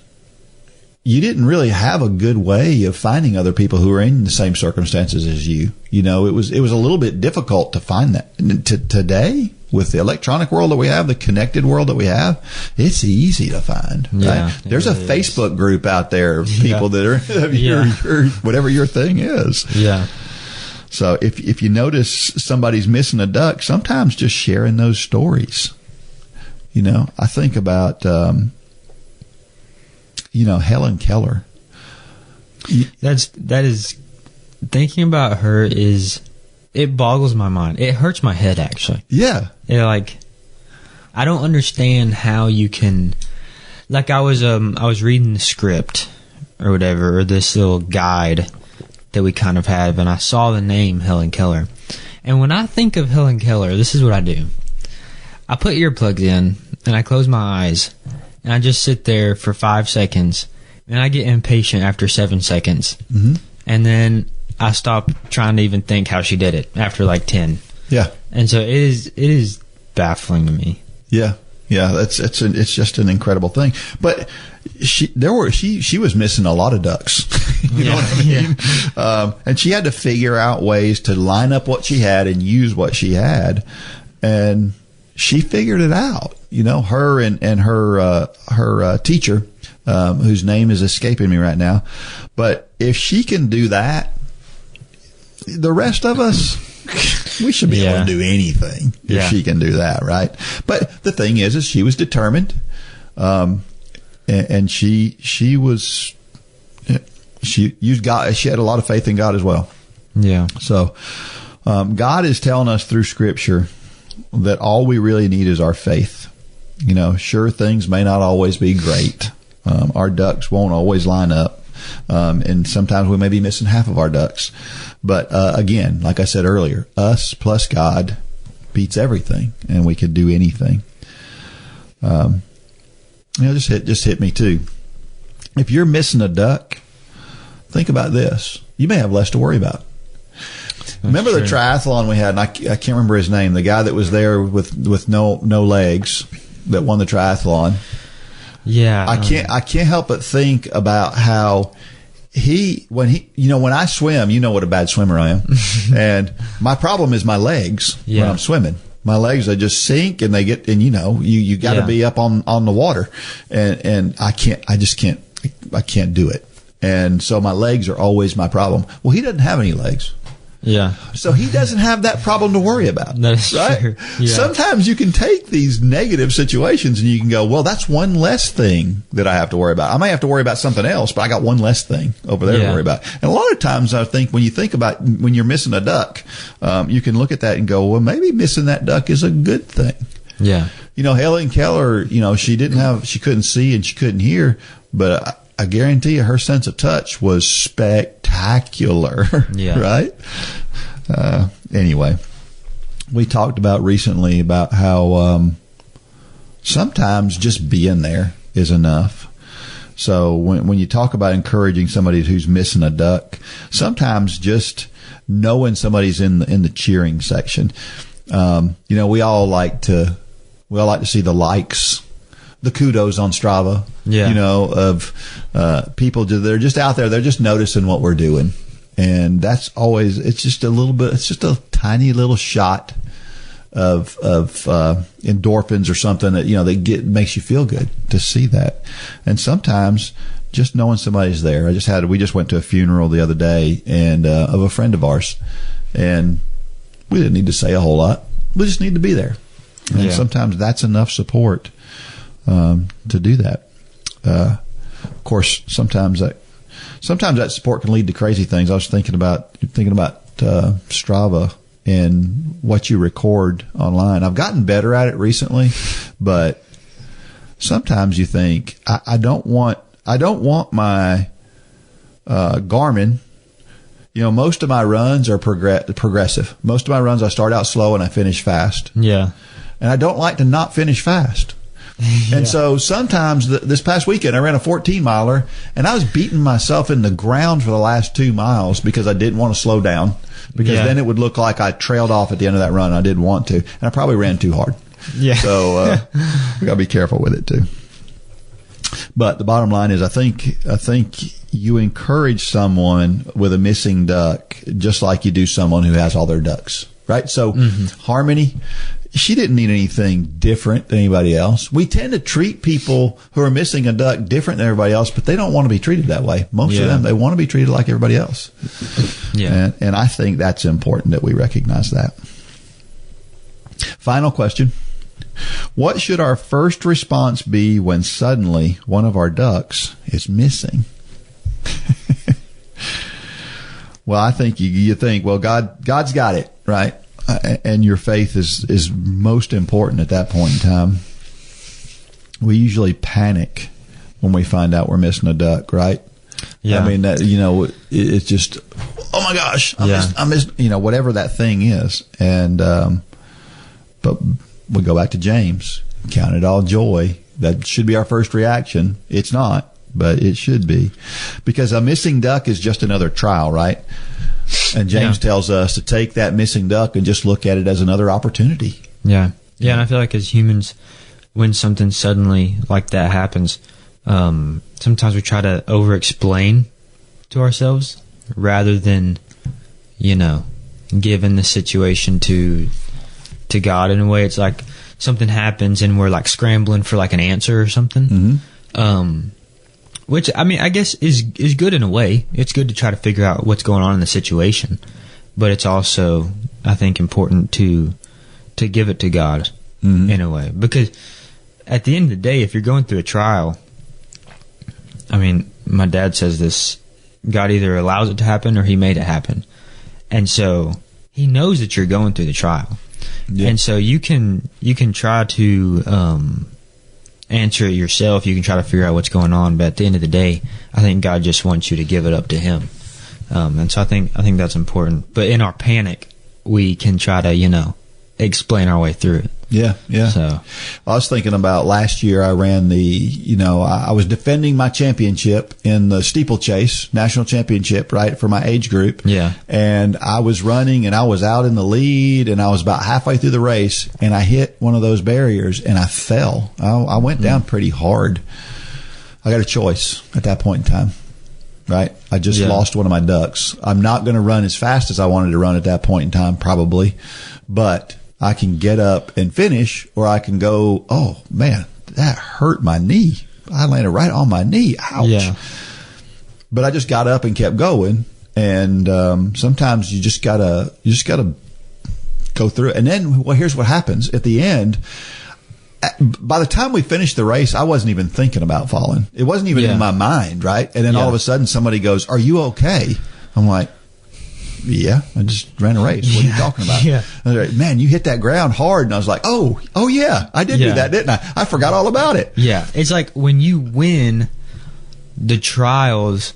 you didn't really have a good way of finding other people who were in the same circumstances as you. You know, it was a little bit difficult to find that. Today, with the electronic world that we have, the connected world that we have, it's easy to find. Yeah, right? There's a Facebook group out there of people that are your whatever your thing is. Yeah. So if you notice somebody's missing a duck, sometimes just sharing those stories. You know, I think about Helen Keller. That is thinking about her it boggles my mind. It hurts my head, actually. Yeah. I don't understand how you can, I was reading the script or whatever, or this little guide that we kind of have, and I saw the name Helen Keller. And when I think of Helen Keller, this is what I do. I put earplugs in and I close my eyes and I just sit there for 5 seconds, and I get impatient after 7 seconds. Mm-hmm. And then I stop trying to even think how she did it after 10. Yeah. And so it is baffling to me. Yeah. Yeah. It's just an incredible thing. But she was missing a lot of ducks. You know what I mean? Yeah. And she had to figure out ways to line up what she had and use what she had. And she figured it out. You know, her and her teacher, whose name is escaping me right now. But if she can do that, the rest of us, we should be able to do anything if she can do that, right? But the thing is she was determined, and she used God. She had a lot of faith in God as well. Yeah. So God is telling us through Scripture that all we really need is our faith. You know, sure, things may not always be great. Our ducks won't always line up. And sometimes we may be missing half of our ducks. But again, like I said earlier, us plus God beats everything, and we can do anything. Just hit me too. If you're missing a duck, think about this. You may have less to worry about. Remember the triathlon we had, and I can't remember his name, the guy that was there with no legs that won the triathlon. Yeah. I can't help but think about how when I swim, you know what a bad swimmer I am. And my problem is my legs when I'm swimming. My legs, they just sink and you got to be up on the water. And I can't do it. And so my legs are always my problem. Well, he doesn't have any legs. Yeah. So he doesn't have that problem to worry about. That is right? true. Yeah. Sometimes you can take these negative situations and you can go, well, that's one less thing that I have to worry about. I may have to worry about something else, but I got one less thing over there to worry about. And a lot of times I think when you think about when you're missing a duck, you can look at that and go, well, maybe missing that duck is a good thing. Yeah. You know, Helen Keller, you know, she couldn't see and she couldn't hear, but I guarantee you her sense of touch was spectacular. Yeah. Right? Anyway, we talked about recently about how sometimes just being there is enough. So when you talk about encouraging somebody who's missing a duck, sometimes just knowing somebody's in the cheering section. You know, we all like to see the likes, the kudos on Strava, you know, of people. They're just out there. They're just noticing what we're doing. And that's always, it's just a tiny little shot of endorphins or something that, you know, makes you feel good to see that. And sometimes just knowing somebody's there. We just went to a funeral the other day and of a friend of ours, and we didn't need to say a whole lot. We just need to be there. And sometimes that's enough support to do that. Of course, sometimes that support can lead to crazy things. I was thinking about Strava and what you record online. I've gotten better at it recently, but sometimes you think I don't want my Garmin. You know, most of my runs are progressive. Most of my runs I start out slow and I finish fast. Yeah. And I don't like to not finish fast. And so sometimes this past weekend I ran a 14-miler and I was beating myself in the ground for the last 2 miles because I didn't want to slow down, because then it would look like I trailed off at the end of that run. I didn't want to. And I probably ran too hard. Yeah. So we got to be careful with it too. But the bottom line is I think you encourage someone with a missing duck just like you do someone who has all their ducks, right? So Harmony, she didn't need anything different than anybody else. We tend to treat people who are missing a duck different than everybody else, but they don't want to be treated that way. Most of them, they want to be treated like everybody else. Yeah. And I think that's important that we recognize that. Final question. What should our first response be when suddenly one of our ducks is missing? Well, I think you think, well, God's got it, right? And your faith is most important at that point in time. We usually panic when we find out we're missing a duck, right? Yeah. I mean, that, you know, it's just, oh my gosh, I missed, you know, whatever that thing is. And, but we go back to James, count it all joy. That should be our first reaction. It's not, but it should be, because a missing duck is just another trial, right? And James tells us to take that missing duck and just look at it as another opportunity. Yeah. Yeah. And I feel like as humans, when something suddenly like that happens, sometimes we try to over-explain to ourselves rather than, you know, giving the situation to God. In a way, it's like something happens and we're like scrambling for like an answer or something. Which, I mean, I guess is good in a way. It's good to try to figure out what's going on in the situation. But it's also, I think, important to give it to God in a way. Because at the end of the day, if you're going through a trial, I mean, my dad says this, God either allows it to happen or he made it happen. And so he knows that you're going through the trial. Yeah. And so you can try to answer it yourself. You can try to figure out what's going on, but at the end of the day, I think God just wants you to give it up to Him. And so I think that's important. But in our panic, we can try to, you know, explain our way through it. Yeah, yeah. So I was thinking about last year. I ran I was defending my championship in the steeplechase national championship, right, for my age group. Yeah. And I was running, and I was out in the lead, and I was about halfway through the race, and I hit one of those barriers, and I fell. I went down pretty hard. I got a choice at that point in time, right? I just lost one of my ducks. I'm not going to run as fast as I wanted to run at that point in time, probably, but I can get up and finish, or I can go, oh, man, that hurt my knee. I landed right on my knee. Ouch. Yeah. but I just got up and kept going. And sometimes you just gotta go through it. And then, well, here's what happens at the end. By the time we finished the race, I wasn't even thinking about falling. It wasn't even in my mind, right? And then all of a sudden, somebody goes, "Are you okay?" I'm like, "Yeah, I just ran a race. What are you talking about?" Yeah. And they're like, "Man, you hit that ground hard." And I was like, "Oh yeah, I did do that, didn't I? I forgot all about it." Yeah, it's like when you win, the trials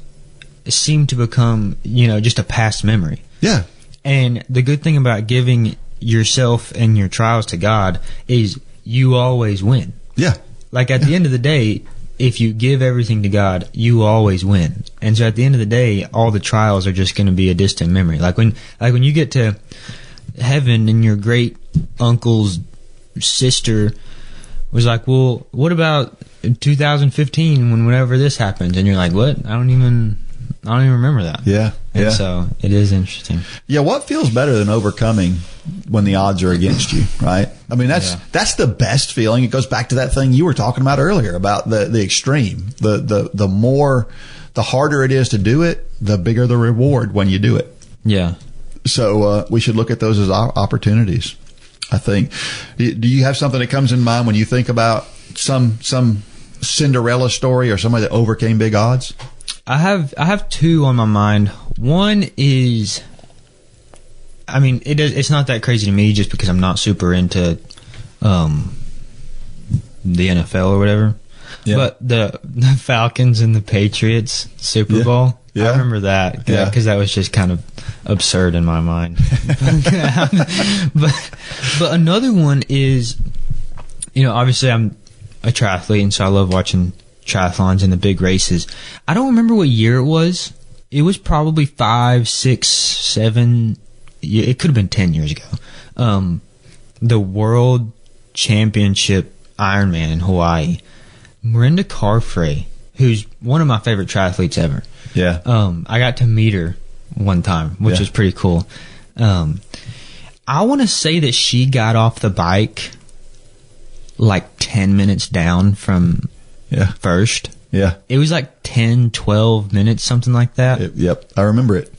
seem to become, just a past memory. Yeah. And the good thing about giving yourself and your trials to God is you always win. Yeah. Like at the end of the day, if you give everything to God, you always win. And so at the end of the day, all the trials are just going to be a distant memory. Like when you get to heaven and your great uncle's sister was like, "Well, what about 2015 whenever this happens?" And you're like, "What? I don't even remember that." Yeah. And so it is interesting. Yeah. What feels better than overcoming when the odds are against you, right? I mean, that's the best feeling. It goes back to that thing you were talking about earlier about the extreme. The harder it is to do it, the bigger the reward when you do it. Yeah. So we should look at those as opportunities, I think. Do you have something that comes in mind when you think about some Cinderella story or somebody that overcame big odds? I have two on my mind. One is, I mean, it's not that crazy to me just because I'm not super into the NFL or whatever. Yeah. But the Falcons and the Patriots Super Bowl, I remember that because that was just kind of absurd in my mind. but another one is, obviously I'm a triathlete, and so I love watching triathlons and the big races. I don't remember what year it was. It was probably 5, 6, 7. It could have been 10 years ago. The World Championship Ironman in Hawaii. Miranda Carfrae, who's one of my favorite triathletes ever. Yeah. I got to meet her one time, which was pretty cool. I want to say that she got off the bike like 10 minutes down from first. Yeah. It was like 10, 12 minutes, something like that. Yep. I remember it.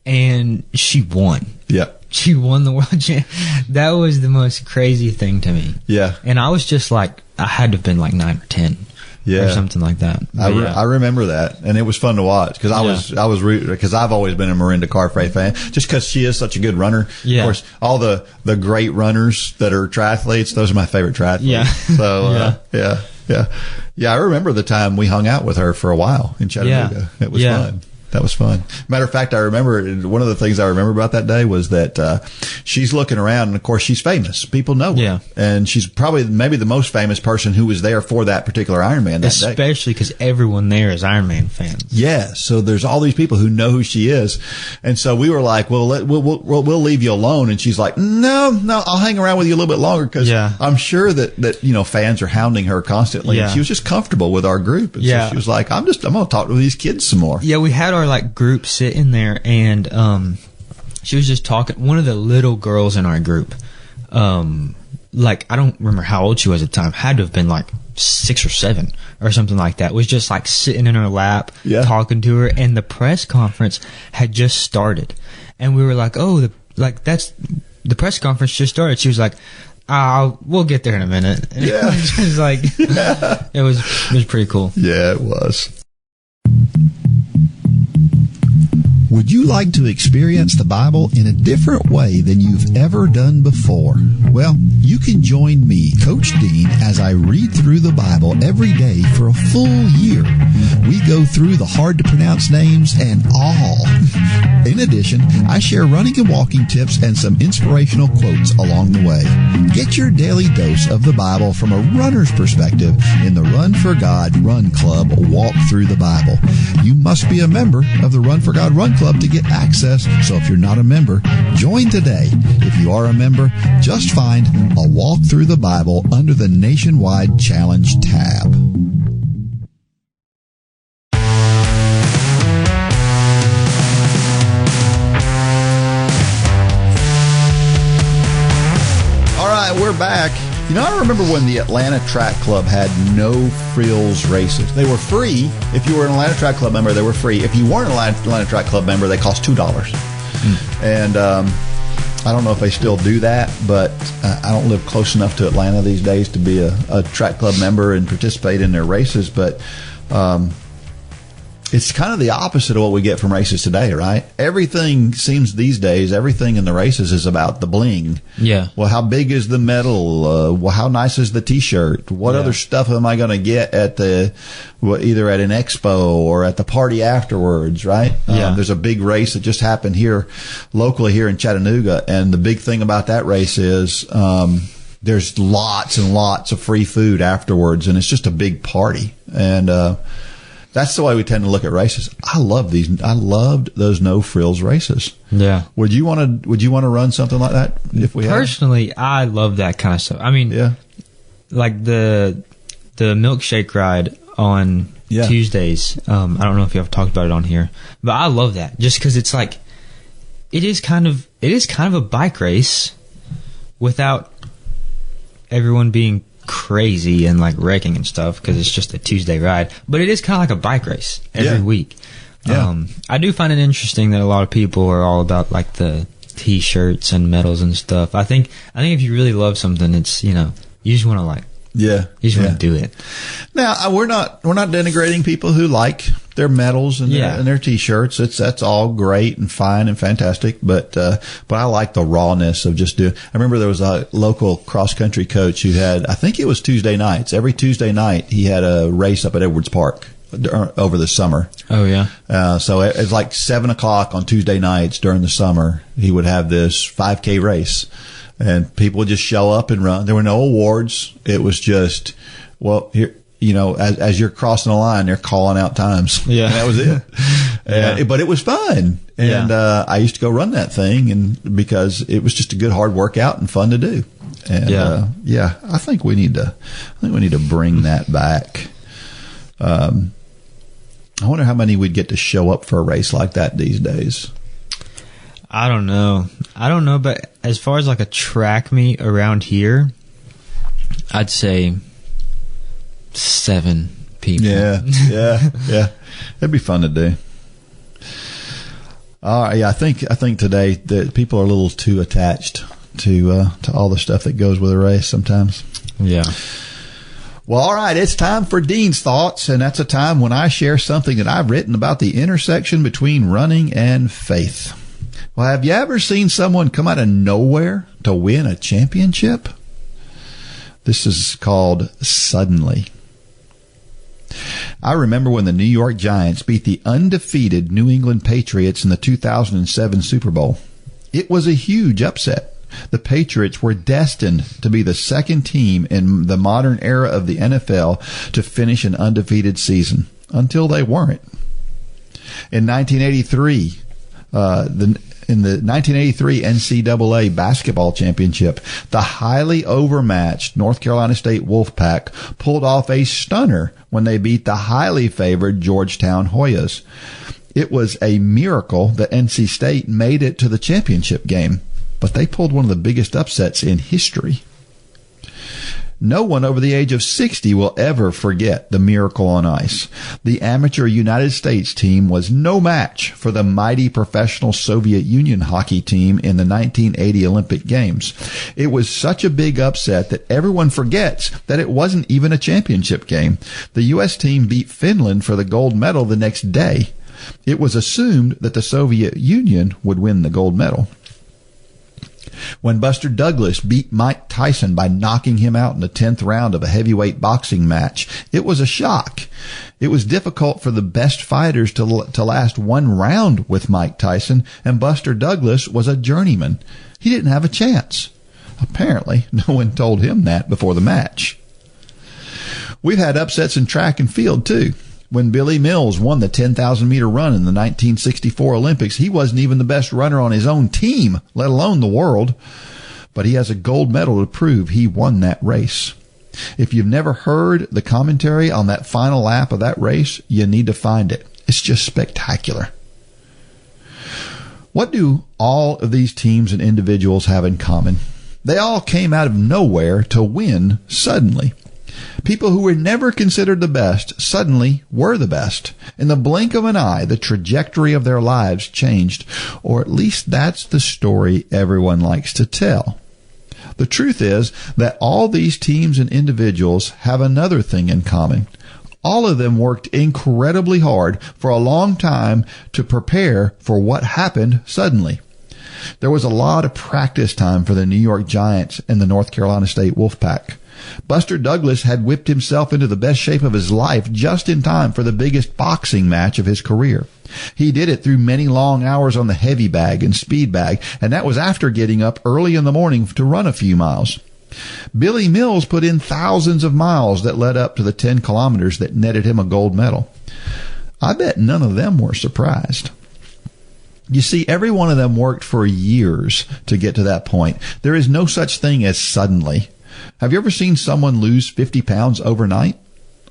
And she won. Yep. She won the world champ. That was the most crazy thing to me. Yeah. And I was just like, I had to have been like 9 or 10. Yeah. Or something like that. I remember that, and it was fun to watch because I was rooting because I've always been a Miranda Carfrae fan just because she is such a good runner. Yeah. Of course, all the great runners that are triathletes, those are my favorite triathletes. Yeah. So yeah. I remember the time we hung out with her for a while in Chattanooga. It was fun. That was fun. Matter of fact, I remember one of the things I remember about that day was that she's looking around, and of course she's famous. People know her. Yeah. And she's probably maybe the most famous person who was there for that particular Ironman that day. Especially because everyone there is Ironman fans. Yeah. So there's all these people who know who she is. And so we were like, well, we'll leave you alone. And she's like, no, I'll hang around with you a little bit longer because I'm sure that fans are hounding her constantly. Yeah. And she was just comfortable with our group. And so she was like, I'm going to talk to these kids some more. Yeah, we had our group sitting there, and she was just talking. One of the little girls in our group, I don't remember how old she was at the time, had to have been like 6 or 7 or something like that, was just like sitting in her lap talking to her, and the press conference had just started, and we were like, that's the press conference just started. She was like, we'll get there in a minute. And it was just like it was pretty cool. Yeah, it was. Would you like to experience the Bible in a different way than you've ever done before? Well, you can join me, Coach Dean, as I read through the Bible every day for a full year. We go through the hard-to-pronounce names and all. In addition, I share running and walking tips and some inspirational quotes along the way. Get your daily dose of the Bible from a runner's perspective in the Run for God Run Club Walk Through the Bible. You must be a member of the Run for God Run Club to get access, so if you're not a member, join today. If you are a member, just find a Walk Through the Bible under the Nationwide Challenge tab. All right, we're back. You know, I remember when the Atlanta Track Club had No-Frills Races. They were free. If you were an Atlanta Track Club member, they were free. If you weren't an Atlanta Track Club member, they cost $2. And I don't know if they still do that, but I don't live close enough to Atlanta these days to be a track club member and participate in their races. But it's kind of the opposite of what we get from races today, right? Everything seems these days, everything in the races is about the bling. Yeah. Well, how big is the medal? Well, how nice is the T-shirt? What other stuff am I going to get at either at an expo or at the party afterwards, right? Yeah. There's a big race that just happened here, locally here in Chattanooga, and the big thing about that race is there's lots and lots of free food afterwards, and it's just a big party. And that's the way we tend to look at races. I love these. I loved those No-Frills races. Yeah. Would you want to run something like that if we Personally, I love that kind of stuff. I mean, like the milkshake ride on Tuesdays. I don't know if you have talked about it on here, but I love that just because it's like it is kind of a bike race without everyone being crazy and like wrecking and stuff because it's just a Tuesday ride, but it is kind of like a bike race every week. I do find it interesting that a lot of people are all about like the T-shirts and medals and stuff. I think if you really love something, it's you just want to like you just want to do it. Now we're not denigrating people who like their medals and their T-shirts. That's all great and fine and fantastic, but I like the rawness of just doing. I remember there was a local cross country coach who had, I think it was Tuesday nights. Every Tuesday night he had a race up at Edwards Park over the summer. Oh yeah. So it's like 7:00 on Tuesday nights during the summer. He would have this 5K race. And people would just show up and run. There were no awards. It was just, well, here, as you're crossing the line, they're calling out times. Yeah. And that was it. But it was fun. And I used to go run that thing and because it was just a good hard workout and fun to do. And I think we need to bring that back. I wonder how many we'd get to show up for a race like that these days. I don't know, but as far as like a track meet around here, I'd say 7 people. Yeah. It'd be fun to do. All right, I think today that people are a little too attached to all the stuff that goes with a race sometimes. Yeah. Well, all right, it's time for Dean's Thoughts, and that's a time when I share something that I've written about the intersection between running and faith. Well, have you ever seen someone come out of nowhere to win a championship? This is called suddenly. I remember when the New York Giants beat the undefeated New England Patriots in the 2007 Super Bowl. It was a huge upset. The Patriots were destined to be the second team in the modern era of the NFL to finish an undefeated season, until they weren't. In 1983, in the 1983 NCAA basketball championship, the highly overmatched North Carolina State Wolfpack pulled off a stunner when they beat the highly favored Georgetown Hoyas. It was a miracle that NC State made it to the championship game, but they pulled one of the biggest upsets in history. No one over the age of 60 will ever forget the miracle on ice. The amateur United States team was no match for the mighty professional Soviet Union hockey team in the 1980 Olympic Games. It was such a big upset that everyone forgets that it wasn't even a championship game. The U.S. team beat Finland for the gold medal the next day. It was assumed that the Soviet Union would win the gold medal. When Buster Douglas beat Mike Tyson by knocking him out in the 10th round of a heavyweight boxing match, it was a shock. It was difficult for the best fighters to last one round with Mike Tyson, and Buster Douglas was a journeyman. He didn't have a chance. Apparently, no one told him that before the match. We've had upsets in track and field, too. When Billy Mills won the 10,000-meter run in the 1964 Olympics, he wasn't even the best runner on his own team, let alone the world. But he has a gold medal to prove he won that race. If you've never heard the commentary on that final lap of that race, you need to find it. It's just spectacular. What do all of these teams and individuals have in common? They all came out of nowhere to win suddenly. People who were never considered the best suddenly were the best. In the blink of an eye, the trajectory of their lives changed, or at least that's the story everyone likes to tell. The truth is that all these teams and individuals have another thing in common. All of them worked incredibly hard for a long time to prepare for what happened suddenly. There was a lot of practice time for the New York Giants and the North Carolina State Wolfpack. Buster Douglas had whipped himself into the best shape of his life just in time for the biggest boxing match of his career. He did it through many long hours on the heavy bag and speed bag, and that was after getting up early in the morning to run a few miles. Billy Mills put in thousands of miles that led up to the 10 kilometers that netted him a gold medal. I bet none of them were surprised. You see, every one of them worked for years to get to that point. There is no such thing as suddenly. Have you ever seen someone lose 50 pounds overnight?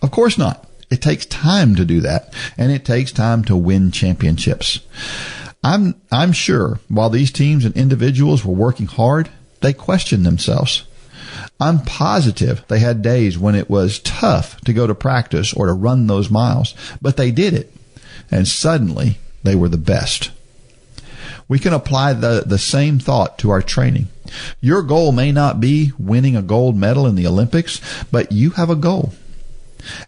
Of course not. It takes time to do that, and it takes time to win championships. I'm sure while these teams and individuals were working hard, they questioned themselves. I'm positive they had days when it was tough to go to practice or to run those miles, but they did it, and suddenly they were the best. We can apply the same thought to our training. Your goal may not be winning a gold medal in the Olympics, but you have a goal.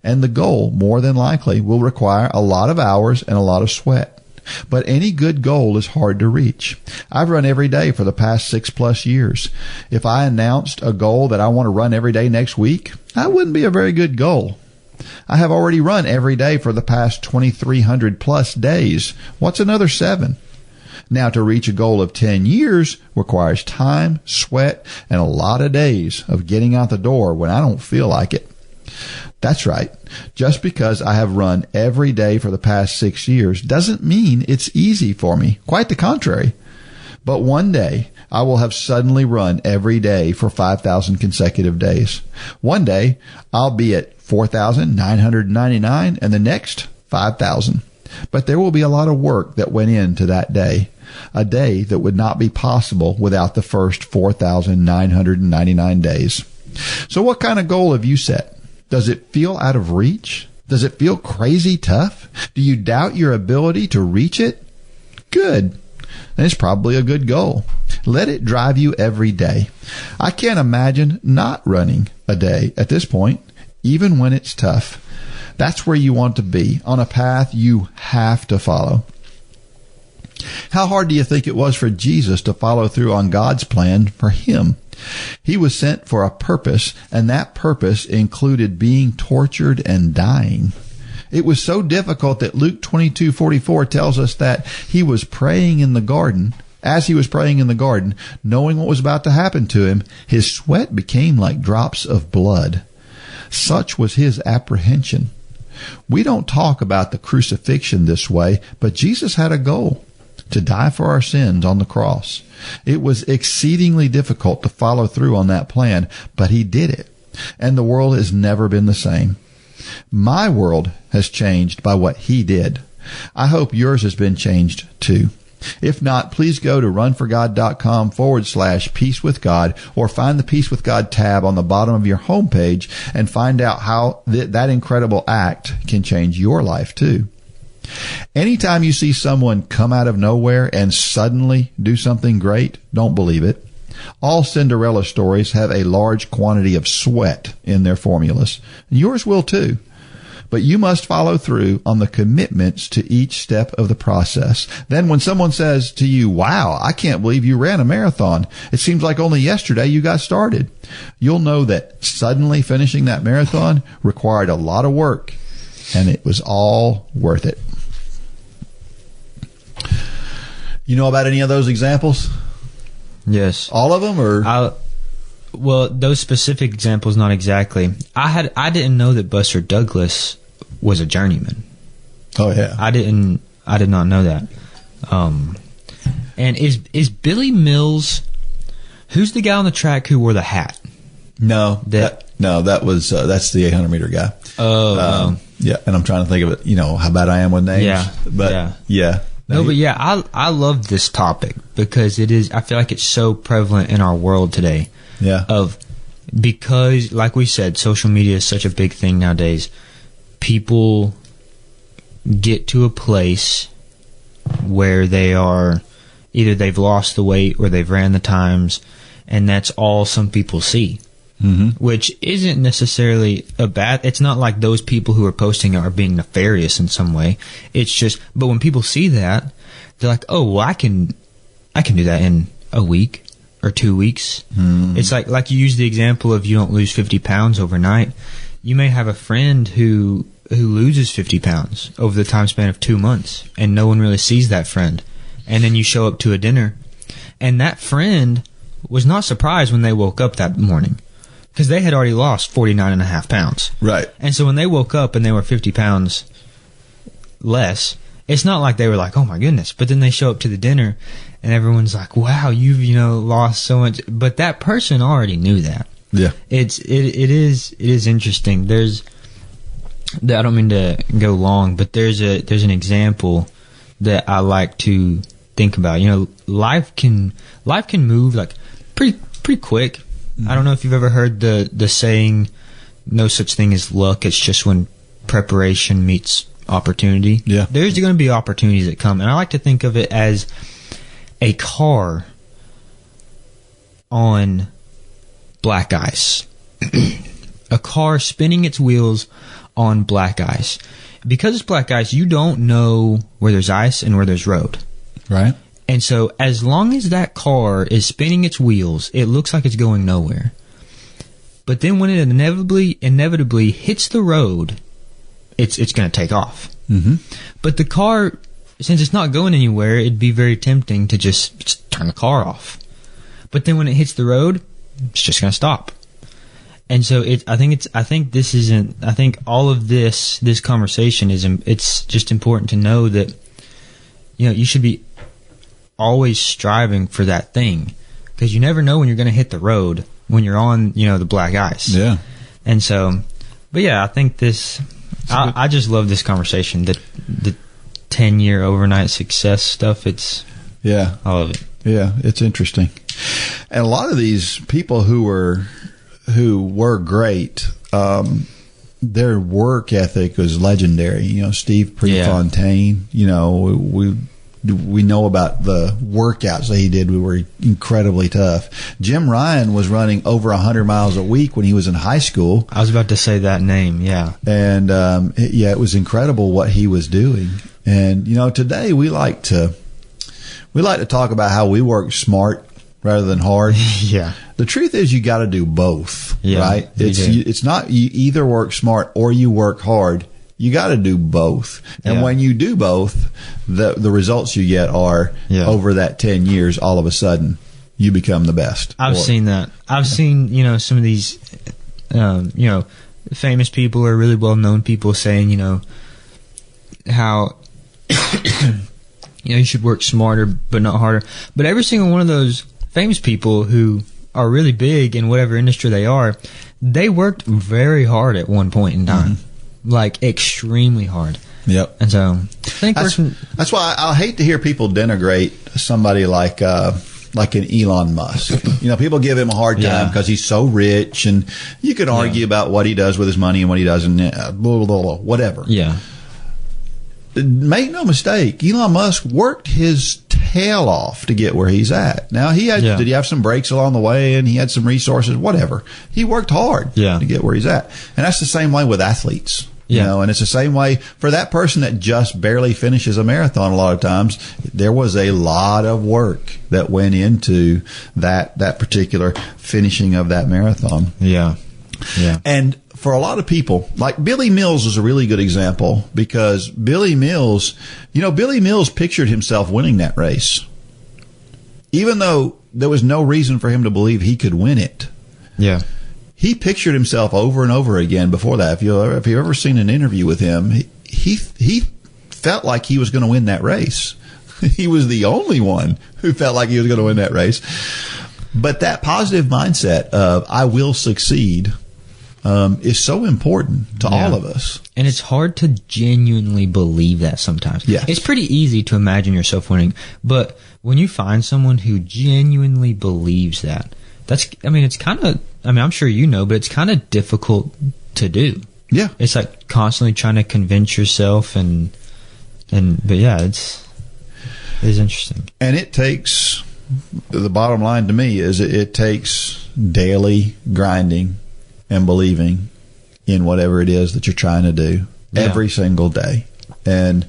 And the goal, more than likely, will require a lot of hours and a lot of sweat. But any good goal is hard to reach. I've run every day for the past 6+ years. If I announced a goal that I want to run every day next week, that wouldn't be a very good goal. I have already run every day for the past 2,300 plus days. What's another 7? Now, to reach a goal of 10 years requires time, sweat, and a lot of days of getting out the door when I don't feel like it. That's right. Just because I have run every day for the past 6 years doesn't mean it's easy for me. Quite the contrary. But one day, I will have suddenly run every day for 5,000 consecutive days. One day, I'll be at 4,999 and the next 5,000. But there will be a lot of work that went into that day. A day that would not be possible without the first 4,999 days. So what kind of goal have you set? Does it feel out of reach? Does it feel crazy tough? Do you doubt your ability to reach it? Good. Then it's probably a good goal. Let it drive you every day. I can't imagine not running a day at this point, even when it's tough. That's where you want to be, on a path you have to follow. How hard do you think it was for Jesus to follow through on God's plan for him? He was sent for a purpose, and that purpose included being tortured and dying. It was so difficult that Luke 22:44 tells us that he was praying in the garden. As he was praying in the garden, knowing what was about to happen to him, his sweat became like drops of blood. Such was his apprehension. We don't talk about the crucifixion this way, but Jesus had a goal: to die for our sins on the cross. It was exceedingly difficult to follow through on that plan, but he did it, and the world has never been the same. My world has changed by what he did. I hope yours has been changed too. If not, please go to runforgod.com/peace with God, or find the Peace with God tab on the bottom of your homepage and find out how that incredible act can change your life too. Anytime you see someone come out of nowhere and suddenly do something great, don't believe it. All Cinderella stories have a large quantity of sweat in their formulas. And yours will too. But you must follow through on the commitments to each step of the process. Then when someone says to you, "Wow, I can't believe you ran a marathon. It seems like only yesterday you got started," you'll know that suddenly finishing that marathon required a lot of work, and it was all worth it. You know about any of those examples? Yes. All of them, or? Well, those specific examples, not exactly. I didn't know that Buster Douglas was a journeyman. Oh yeah. I did not know that. And is Billy Mills, who's the guy on the track who wore the hat? No, that was that's the 800-meter guy. Oh, yeah. And I'm trying to think of it. You know how bad I am with names. Yeah, but yeah. No, but yeah, I love this topic because I feel like it's so prevalent in our world today. Yeah. Because, like we said, social media is such a big thing nowadays. People get to a place where they are, either they've lost the weight or they've ran the times, and that's all some people see. Mm-hmm. Which isn't necessarily it's not like those people who are posting are being nefarious in some way. It's just, but when people see that, they're like, oh, well, I can do that in a week or 2 weeks. Mm. It's like you use the example of you don't lose 50 pounds overnight. You may have a friend who loses 50 pounds over the time span of 2 months, and no one really sees that friend. And then you show up to a dinner, and that friend was not surprised when they woke up that morning, because they had already lost 49.5 pounds. Right. And so when they woke up and they were 50 pounds less, it's not like they were like, oh my goodness. But then they show up to the dinner and everyone's like, wow, you've, lost so much. But that person already knew that. Yeah. It is interesting. I don't mean to go long, but there's an example that I like to think about. Life can move like pretty quick. I don't know if you've ever heard the saying, no such thing as luck, it's just when preparation meets opportunity. Yeah. There's going to be opportunities that come, and I like to think of it as a car on black ice. A car spinning its wheels on black ice. Because it's black ice, you don't know where there's ice and where there's road. Right. And so as long as that car is spinning its wheels, it looks like it's going nowhere. But then when it inevitably hits the road, it's going to take off. Mm-hmm. But the car, since it's not going anywhere, it'd be very tempting to just turn the car off. But then when it hits the road, it's just going to stop. And so I think all of this conversation it's just important to know that, you should be always striving for that thing, because you never know when you're going to hit the road when you're on the black ice. Yeah. And so, but yeah, I think I just love this conversation, the 10-year overnight success stuff. I love it. Yeah, it's interesting. And a lot of these people who were great, their work ethic was legendary. Steve Prefontaine, we know about the workouts that he did. We were incredibly tough. Jim Ryan was running over 100 miles a week when he was in high school. I was about to say that name, yeah. And, it was incredible what he was doing. And, today we like to talk about how we work smart rather than hard. Yeah. The truth is you got to do both, right? It's not you either work smart or you work hard. You got to do both. And when you do both, the results you get are over that 10 years, all of a sudden you become the best. I've seen that. I've seen, some of these, famous people or really well-known people saying, how, you should work smarter but not harder. But every single one of those famous people who are really big in whatever industry they are, they worked very hard at one point in time. Mm-hmm. Like extremely hard. Yep. And so I think that's why I hate to hear people denigrate somebody like an Elon Musk. People give him a hard time because he's so rich, and you can argue about what he does with his money and what he doesn't, blah, blah, blah, whatever. Yeah. Make no mistake, Elon Musk worked his tail off to get where he's at. Now, did he have some breaks along the way, and he had some resources, whatever. He worked hard to get where he's at. And that's the same way with athletes. And it's the same way for that person that just barely finishes a marathon. A lot of times there was a lot of work that went into that particular finishing of that marathon. Yeah. And for a lot of people, like Billy Mills is a really good example, because Billy Mills pictured himself winning that race, even though there was no reason for him to believe he could win it. Yeah. He pictured himself over and over again before that. If you've ever seen an interview with him, he felt like he was going to win that race. He was the only one who felt like he was going to win that race. But that positive mindset of I will succeed is so important to all of us. And it's hard to genuinely believe that sometimes. Yeah. It's pretty easy to imagine yourself winning, but when you find someone who genuinely believes that, it's kind of, I'm sure you know, but it's kind of difficult to do. Yeah. It's like constantly trying to convince yourself but yeah, it's interesting. And it takes, the bottom line to me is it takes daily grinding and believing in whatever it is that you're trying to do every single day. And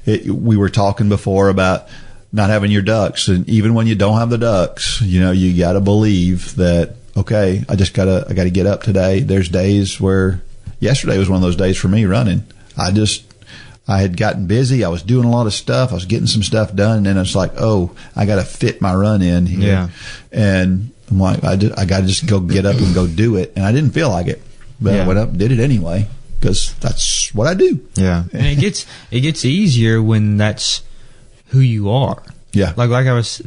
we were talking before about not having your ducks, and even when you don't have the ducks, you got to believe that, okay, I got to get up today. There's days where, yesterday was one of those days for me running. I had gotten busy. I was doing a lot of stuff. I was getting some stuff done, and then it's like, oh, I got to fit my run in here. Yeah. And I'm like, I got to just go get up and go do it. And I didn't feel like it, but I went up and did it anyway because that's what I do. Yeah. And it gets easier when that's who you are. Yeah. Like I was,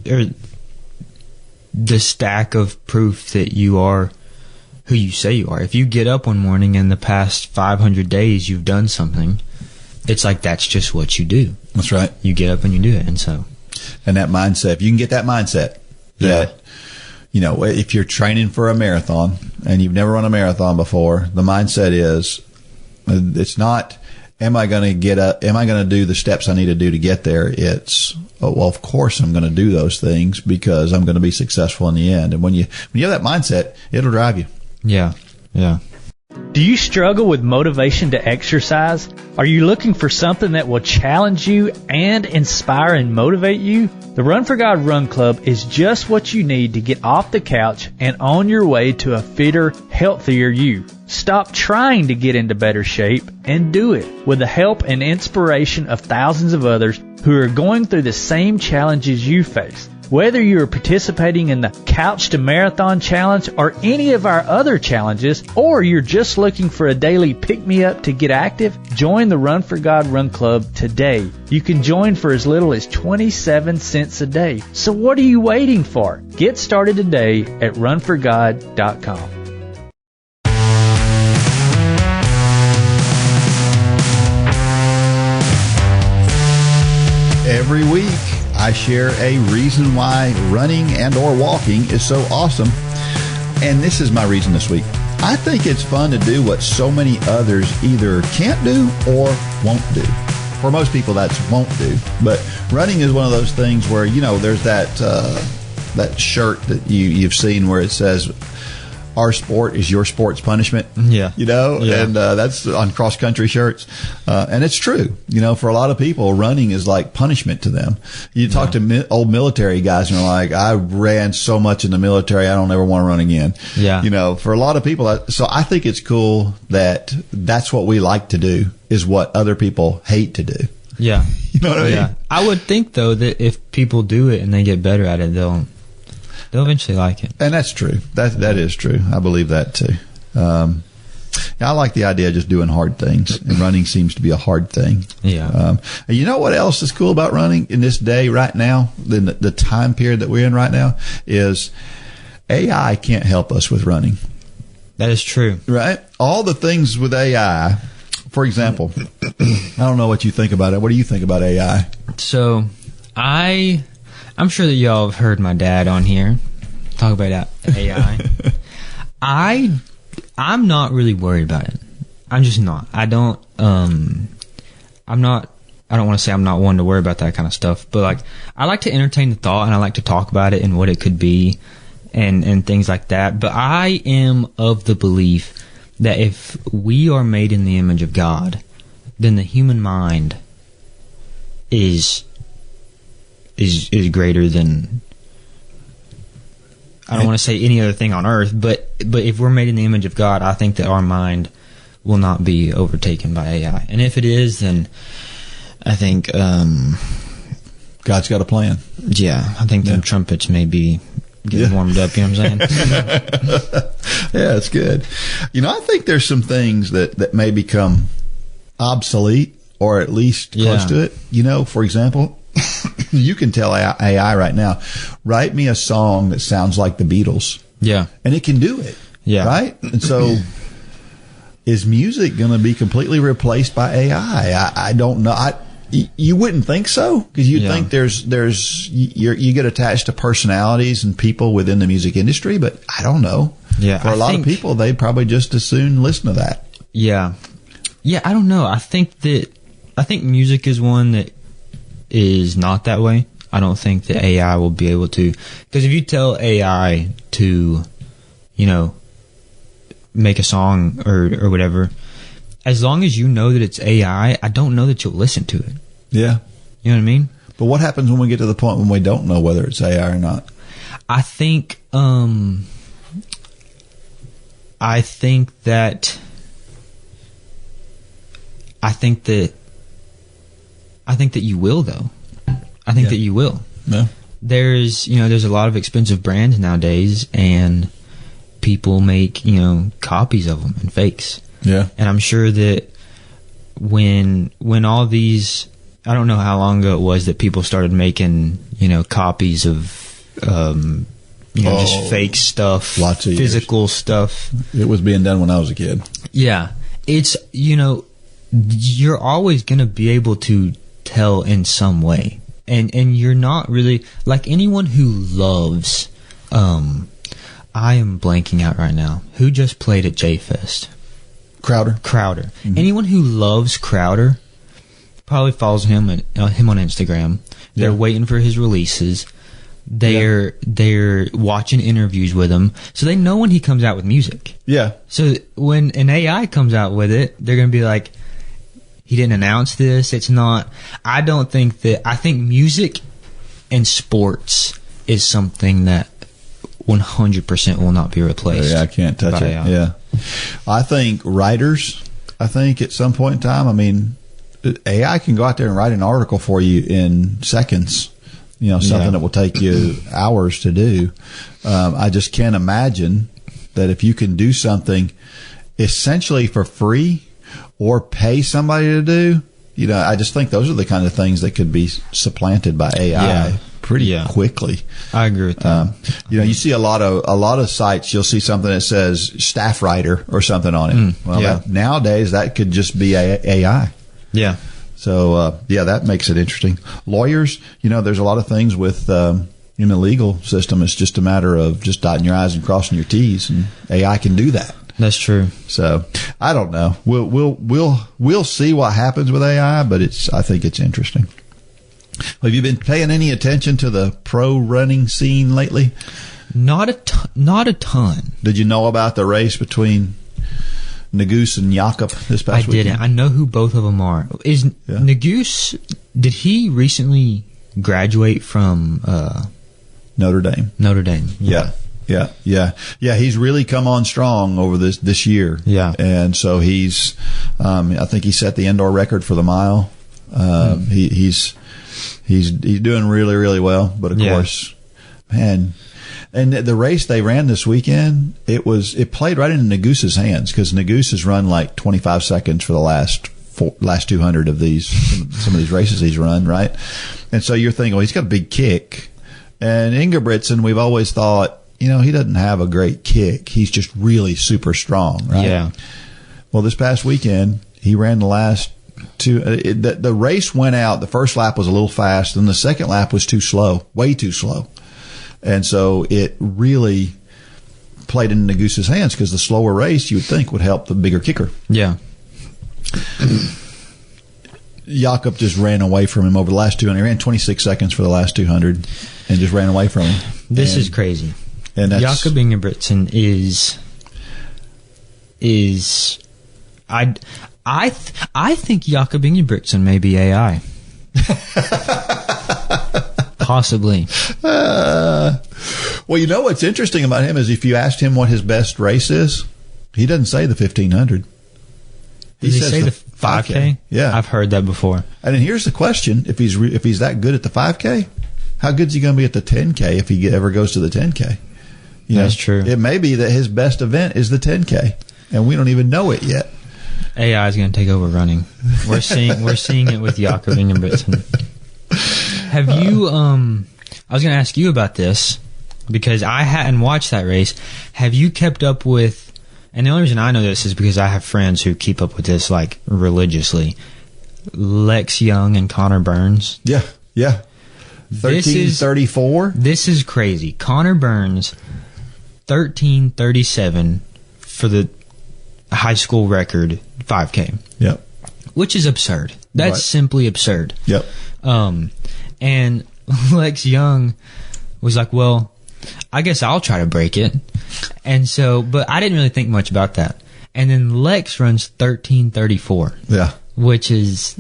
the stack of proof that you are who you say you are. If you get up one morning and the past 500 days you've done something, it's like that's just what you do. That's right. You get up and you do it. And that mindset, if you can get that mindset that, if you're training for a marathon and you've never run a marathon before, the mindset is, it's not, am I going to do the steps I need to do to get there? It's, oh, well, of course I'm going to do those things because I'm going to be successful in the end. And when you have that mindset, it'll drive you. Yeah. Yeah. Do you struggle with motivation to exercise? Are you looking for something that will challenge you and inspire and motivate you? The Run for God Run Club is just what you need to get off the couch and on your way to a fitter, healthier you. Stop trying to get into better shape and do it with the help and inspiration of thousands of others who are going through the same challenges you face. Whether you are participating in the Couch to Marathon Challenge or any of our other challenges, or you're just looking for a daily pick-me-up to get active, join the Run for God Run Club today. You can join for as little as 27 cents a day. So what are you waiting for? Get started today at runforgod.com. Every week, I share a reason why running and or walking is so awesome. And this is my reason this week. I think it's fun to do what so many others either can't do or won't do. For most people, that's won't do. But running is one of those things where, there's that shirt that you've seen where it says, our sport is your sport's punishment. Yeah. And that's on cross-country shirts. And it's true. For a lot of people, running is like punishment to them. You talk to old military guys and they're like, I ran so much in the military, I don't ever want to run again. Yeah. For a lot of people, so I think it's cool that that's what we like to do is what other people hate to do. Yeah. You know what I mean? Yeah. I would think, though, that if people do it and they get better at it, they'll eventually like it. And that's true. That is true. I believe that too. I like the idea of just doing hard things, and running seems to be a hard thing. Yeah. You know what else is cool about running in this day right now, the time period that we're in right now, is AI can't help us with running. That is true. Right? All the things with AI, for example, I don't know what you think about it. What do you think about AI? So, I'm sure that y'all have heard my dad on here talk about AI. I'm not really worried about it. I'm just not. I don't want to say I'm not one to worry about that kind of stuff, but I like to entertain the thought and I like to talk about it and what it could be and things like that. But I am of the belief that if we are made in the image of God, then the human mind is greater than, I don't want to say any other thing on earth, but if we're made in the image of God, I think that our mind will not be overtaken by AI. And if it is, then I think God's got a plan. Yeah, I think them trumpets may be getting warmed up, you know what I'm saying? Yeah, it's good. I think there's some things that may become obsolete or at least close to it. For example, you can tell AI right now, write me a song that sounds like the Beatles. Yeah. And it can do it. Yeah. Right? And so is music going to be completely replaced by AI? I don't know. You wouldn't think so, because you'd think you get attached to personalities and people within the music industry, but I don't know. Yeah, for a lot of people, they'd probably just as soon listen to that. Yeah, I don't know. I think music is one that is not that way. I don't think that AI will be able to, because if you tell AI to, make a song or whatever, as long as you know that it's AI, I don't know that you'll listen to it. Yeah. You know what I mean? But what happens when we get to the point when we don't know whether it's AI or not? I think that you will, though. I think that you will. Yeah. There's a lot of expensive brands nowadays, and people make, copies of them and fakes. Yeah. And I'm sure that when all these, I don't know how long ago it was that people started making, copies of, just fake stuff, lots of physical years. Stuff. It was being done when I was a kid. Yeah. It's, you're always going to be able to tell in some way. And you're not really, like anyone who loves, I am blanking out right now. Who just played at J-Fest? Crowder. Mm-hmm. Anyone who loves Crowder probably follows him on Instagram. They're waiting for his releases. They're watching interviews with him, so they know when he comes out with music. Yeah. So when an AI comes out with it, they're going to be like, he didn't announce this. It's not. I think music and sports is something that 100% will not be replaced. Yeah, I can't touch it. AI. Yeah. I think writers, at some point in time, AI can go out there and write an article for you in seconds. Something that will take you hours to do. I just can't imagine that if you can do something essentially for free or pay somebody to do, I just think those are the kind of things that could be supplanted by AI pretty quickly. I agree with that. You see a lot of sites, you'll see something that says staff writer or something on it. Nowadays that could just be AI. Yeah. So, that makes it interesting. Lawyers, there's a lot of things with, in the legal system, it's just a matter of just dotting your I's and crossing your T's, and AI can do that. That's true. So, I don't know. We'll see what happens with AI, but I think it's interesting. Have you been paying any attention to the pro running scene lately? Not a ton. Did you know about the race between Nagus and Jakob this past weekend? I didn't. I know who both of them are. Nagus, did he recently graduate from Notre Dame? Notre Dame. Yeah. He's really come on strong over this year. Yeah. And so he's, I think he set the indoor record for the mile. He's doing really, really well. But of course, man, and the race they ran this weekend, it played right into Nagus's hands, because Nagus has run like 25 seconds for the last 200 of these, some of these races he's run, right? And so you're thinking, well, he's got a big kick. And Ingebrigtsen, we've always thought, he doesn't have a great kick. He's just really super strong, right? Yeah. Well, this past weekend, he ran the last two. The race went out. The first lap was a little fast, and the second lap was too slow, way too slow. And so it really played into Nagus's hands, because the slower race, you would think, would help the bigger kicker. Yeah. Jakob just ran away from him over the last 200. He ran 26 seconds for the last 200 and just ran away from him. This is crazy. And Jakob Ingebrigtsen is I think Jakob Ingebrigtsen may be AI. Possibly. Well, what's interesting about him is if you asked him what his best race is, he doesn't say the 1500. Does he say the 5K? Yeah, I've heard that before. And then here's the question: if he's that good at the 5K, how good is he going to be at the 10K if he ever goes to the 10K? That's true. It may be that his best event is the 10K, and we don't even know it yet. AI is going to take over running. We're seeing it with Jakob Ingebrigtsen. Have you? I was going to ask you about this because I hadn't watched that race. Have you kept up with? And the only reason I know this is because I have friends who keep up with this like religiously. Lex Young and Connor Burns. Yeah. 13:34. This is crazy. Connor Burns, 13:37 for the high school record 5K. Yep. Which is absurd. That's Right. simply absurd. Yep. And Lex Young was like, well, I guess I'll try to break it. And so, but I didn't really think much about that. And then Lex runs 13:34. Yeah. Which is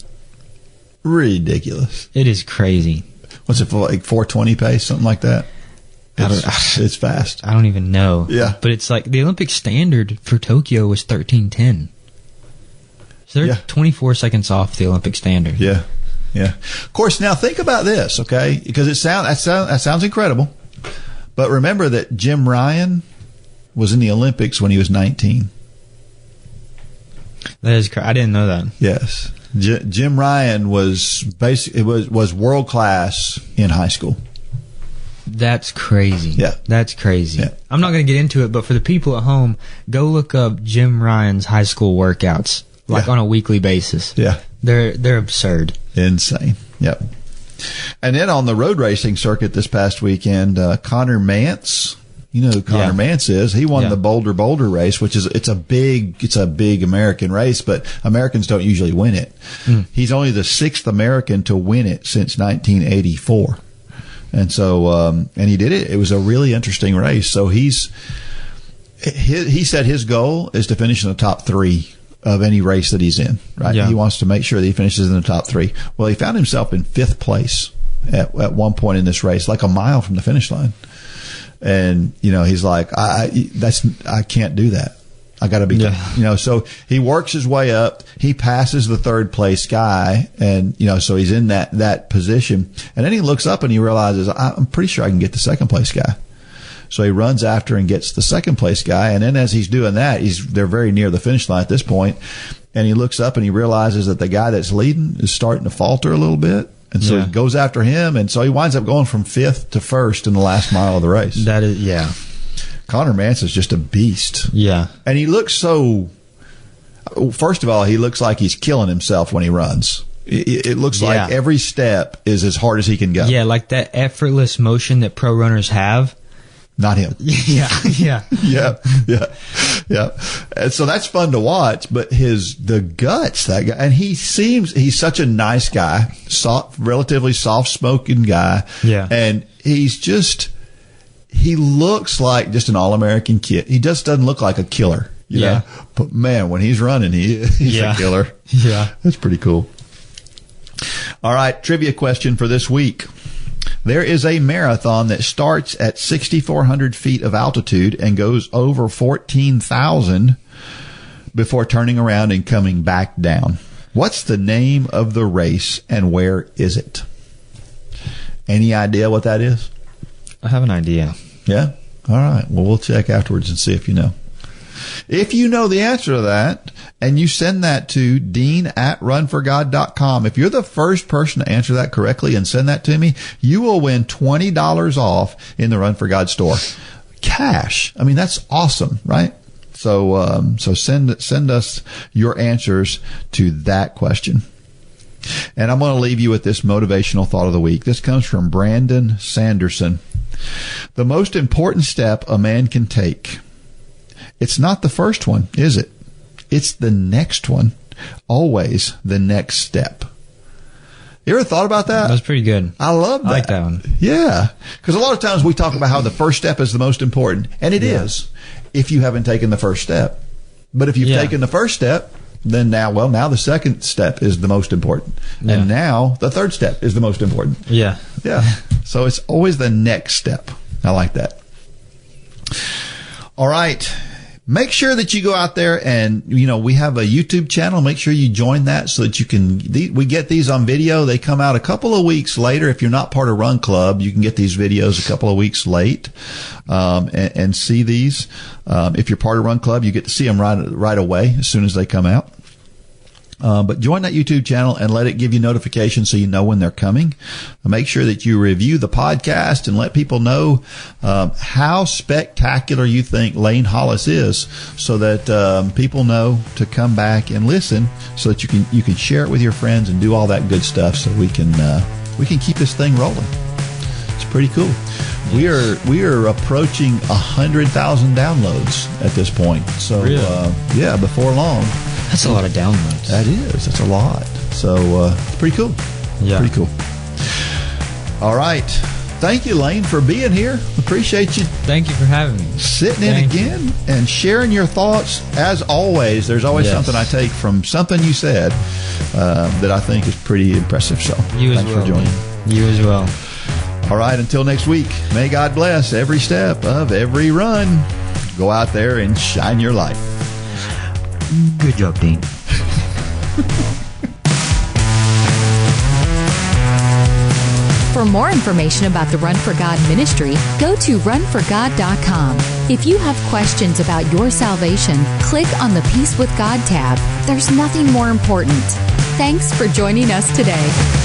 ridiculous. It is crazy. What's it for, like 4:20 pace, something like that? It's fast. I don't even know. Yeah. But it's like the Olympic standard for Tokyo was 13:10. So they're 24 seconds off the Olympic standard. Yeah. Of course, now think about this, okay? Because that sounds incredible. But remember that Jim Ryan was in the Olympics when he was 19. That is I didn't know that. Yes. Jim Ryan was world class in high school. That's crazy. Yeah. That's crazy. Yeah. I'm not going to get into it, but for the people at home, go look up Jim Ryan's high school workouts, like on a weekly basis. Yeah. They're absurd. Insane. Yep. And then on the road racing circuit this past weekend, Connor Mance, you know who Connor Mance is. He won the Boulder race, which is it's a big American race, but Americans don't usually win it. He's only the 6th American to win it since 1984. And so and he did it. It was a really interesting race. So he said his goal is to finish in the top 3 of any race that he's in, right? Yeah. He wants to make sure that he finishes in the top 3. Well, he found himself in 5th place at one point in this race, like a mile from the finish line. And, he's like, I can't do that. I got to be, so he works his way up. He passes the 3rd place guy. And, so he's in that position. And then he looks up and he realizes, I'm pretty sure I can get the 2nd place guy. So he runs after and gets the 2nd place guy. And then as he's doing that, they're very near the finish line at this point. And he looks up and he realizes that the guy that's leading is starting to falter a little bit. And so he goes after him. And so he winds up going from 5th to 1st in the last mile of the race. That is, yeah. Connor Mance is just a beast. Yeah. And he looks first of all, he looks like he's killing himself when he runs. It looks like every step is as hard as he can go. Yeah, like that effortless motion that pro runners have. Not him. Yeah. Yeah. And so that's fun to watch, but the guts, that guy, and he's such a nice guy, relatively soft-spoken guy. Yeah. And he looks like just an all-American kid. He just doesn't look like a killer, you know? But man, when he's running, he's a killer. Yeah. That's pretty cool. All right. Trivia question for this week. There is a marathon that starts at 6,400 feet of altitude and goes over 14,000 before turning around and coming back down. What's the name of the race and where is it? Any idea what that is? I have an idea. Yeah? All right. Well, we'll check afterwards and see if you know. If you know the answer to that, and you send that to dean@runforgod.com, if you're the first person to answer that correctly and send that to me, you will win $20 off in the Run for God store. Cash. I mean, that's awesome, right? So send us your answers to that question. And I'm going to leave you with this motivational thought of the week. This comes from Brandon Sanderson. The most important step a man can take. It's not the first one, is it? It's the next one. Always the next step. You ever thought about that? That's pretty good. I love that. I like that one. Yeah. Because a lot of times we talk about how the first step is the most important. And it is if you haven't taken the first step. But if you've taken the first step, then now the second step is the most important. Yeah. And now the third step is the most important. Yeah. Yeah. So it's always the next step. I like that. All right. Make sure that you go out there and, we have a YouTube channel. Make sure you join that so that we get these on video. They come out a couple of weeks later. If you're not part of Run Club, you can get these videos a couple of weeks late, and see these. If you're part of Run Club, you get to see them right away as soon as they come out. But join that YouTube channel and let it give you notifications so you know when they're coming. Make sure that you review the podcast and let people know how spectacular you think Lane Hollis is, so that people know to come back and listen, so that you can share it with your friends and do all that good stuff, so we can keep this thing rolling. It's pretty cool. We are approaching 100,000 downloads at this point. So really? Yeah, before long. That's a lot of downloads. That is. That's a lot. So it's pretty cool. Yeah. Pretty cool. All right. Thank you, Lane, for being here. Appreciate you. Thank you for having me. Sitting in again and sharing your thoughts. As always, there's always something I take from something you said that I think is pretty impressive. So you thanks as well, for joining. man. You as well. All right. Until next week, may God bless every step of every run. Go out there and shine your light. Good job, Dean. For more information about the Run for God ministry, go to runforgod.com. If you have questions about your salvation, click on the Peace with God tab. There's nothing more important. Thanks for joining us today.